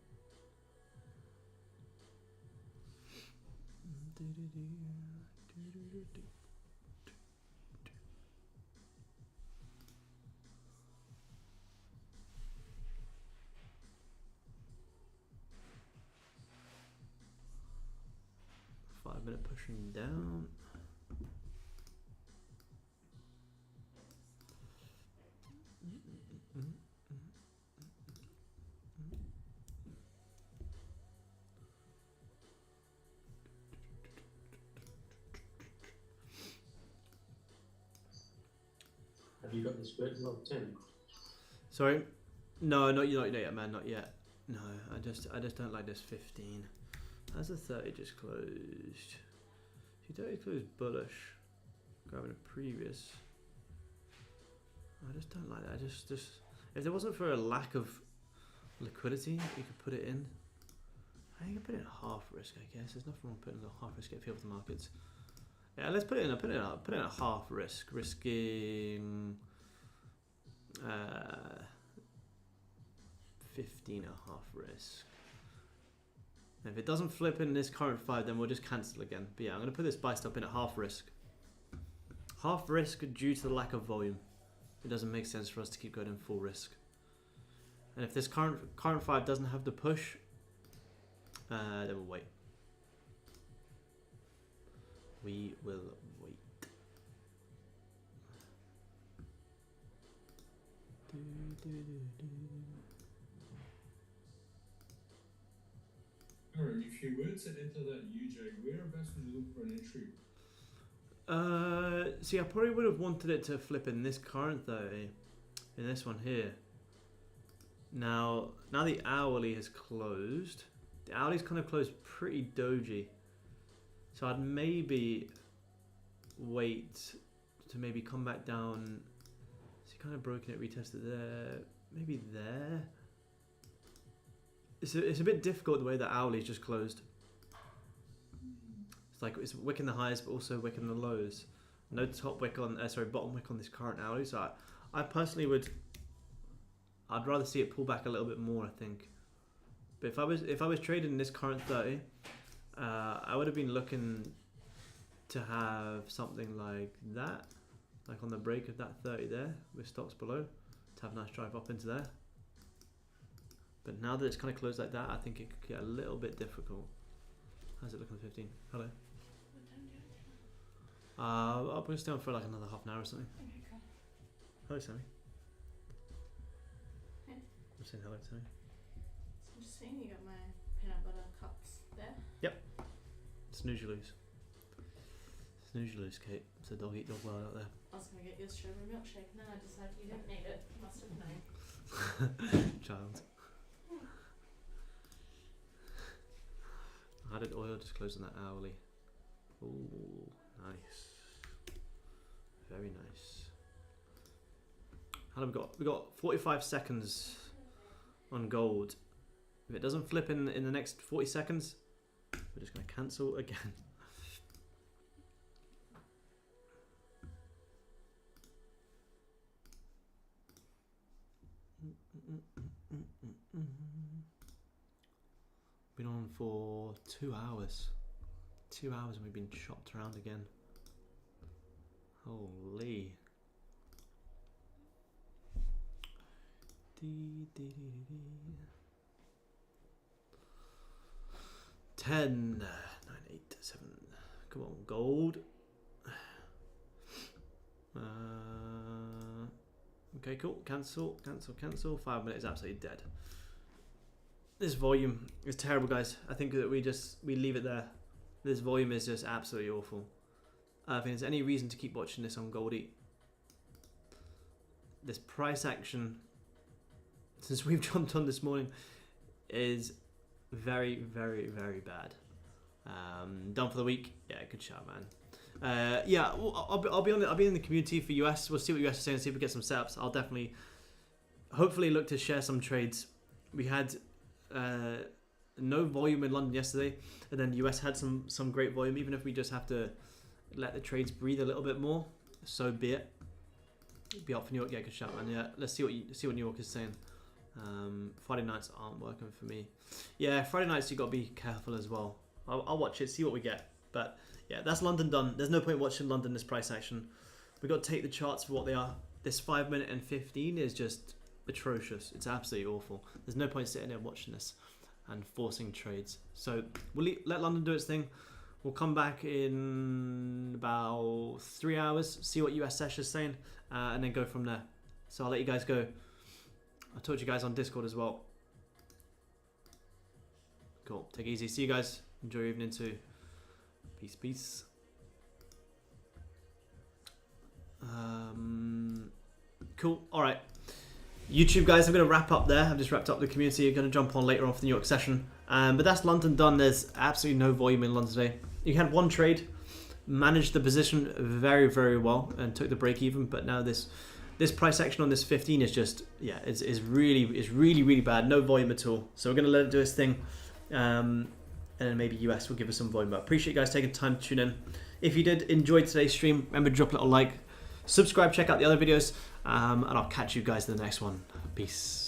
[SPEAKER 2] 5 minute pushing down.
[SPEAKER 3] Have you got the split log 10?
[SPEAKER 2] Sorry, no, not yet, man, not yet. No, I just don't like this 15. How's the 30 just closed? She 30 closed bullish. Grabbing a previous. I just don't like that. I just if there wasn't for a lack of liquidity, you could put it in. I think you could put it in half risk. I guess there's nothing wrong putting a half risk if you have the markets. Yeah, let's put it in a half risk, risking 15 and a half risk. And if it doesn't flip in this current 5, then we'll just cancel again. But yeah, I'm going to put this buy stop in at half risk. Half risk due to the lack of volume. It doesn't make sense for us to keep going in full risk. And if this current 5 doesn't have the push, then we'll wait. We will wait.
[SPEAKER 8] Alright, if you were to enter that UJ, whereabouts would you look for an entry?
[SPEAKER 2] See, I probably would have wanted it to flip in this current 30, in this one here. Now the hourly has closed. The hourly's kind of closed pretty doji. So I'd maybe wait to maybe come back down. So kind of broken it, retested there, maybe there. It's a bit difficult the way that hourly's just closed. It's like it's wicking the highs, but also wicking the lows. No top wick on, bottom wick on this current hourly. So I personally I'd rather see it pull back a little bit more, I think. But if I was trading in this current 30, I would have been looking to have something like that, like on the break of that 30 there, with stocks below, to have a nice drive up into there. But now that it's kind of closed like that, I think it could get a little bit difficult. How's it looking on 15? Hello. I'll put stay on for like another half an hour or something.
[SPEAKER 7] Okay, cool.
[SPEAKER 2] Hello, Sammy.
[SPEAKER 7] Hey.
[SPEAKER 2] I'm saying hello, Sammy.
[SPEAKER 7] So I'm just seeing you got my peanut butter cups there.
[SPEAKER 2] Snooze you lose. Snooze you lose, Kate. It's a dog eat dog world out there.
[SPEAKER 7] I was going to get you a strawberry milkshake and then I decided you didn't need it. Must have known.
[SPEAKER 2] Child. How did oil just close on that hourly? Ooh, nice. Very nice. How do we got? We got 45 seconds on gold. If it doesn't flip in the next 40 seconds, we're just going to cancel again. Been on for 2 hours. 2 hours and we've been chopped around again. Holy. 10, 9, 8, 7. Come on, gold. Okay, cool. Cancel, cancel, cancel. 5 minutes, absolutely dead. This volume is terrible, guys. I think that we leave it there. This volume is just absolutely awful. I think there's any reason to keep watching this on Goldie. This price action, since we've jumped on this morning, is very, very, very bad. Done for the week. Yeah, good shout, man. Yeah, well, I'll be in the community for US. We'll see what US is saying. See if we get some setups. I'll definitely, hopefully, look to share some trades. We had no volume in London yesterday, and then US had some great volume. Even if we just have to let the trades breathe a little bit more, so be it. Be up for New York. Yeah, good shout, man. Yeah, let's see what New York is saying. Friday nights aren't working for me. Yeah, Friday nights you got to be careful as well. I'll watch it, see what we get. But yeah, that's London done. There's no point watching London this price action. We got to take the charts for what they are. This 5 minute and 15 is just atrocious. It's absolutely awful. There's no point sitting there watching this and forcing trades. So we'll let London do its thing. We'll come back in about 3 hours, see what US Sesh is saying, and then go from there. So I'll let you guys go. I'll talk to you guys on Discord as well. Cool. Take it easy. See you guys. Enjoy your evening too. Peace, peace. Cool. All right. YouTube guys, I'm going to wrap up there. I've just wrapped up the community. I'm going to jump on later on for the New York session. But that's London done. There's absolutely no volume in London today. You had one trade, managed the position very, very well, and took the break even. But now this price action on this 15 is just, yeah, is really bad. No volume at all. So we're going to let it do its thing. And then maybe US will give us some volume. But I appreciate you guys taking time to tune in. If you did enjoy today's stream, remember to drop a little like, subscribe, check out the other videos, and I'll catch you guys in the next one. Peace.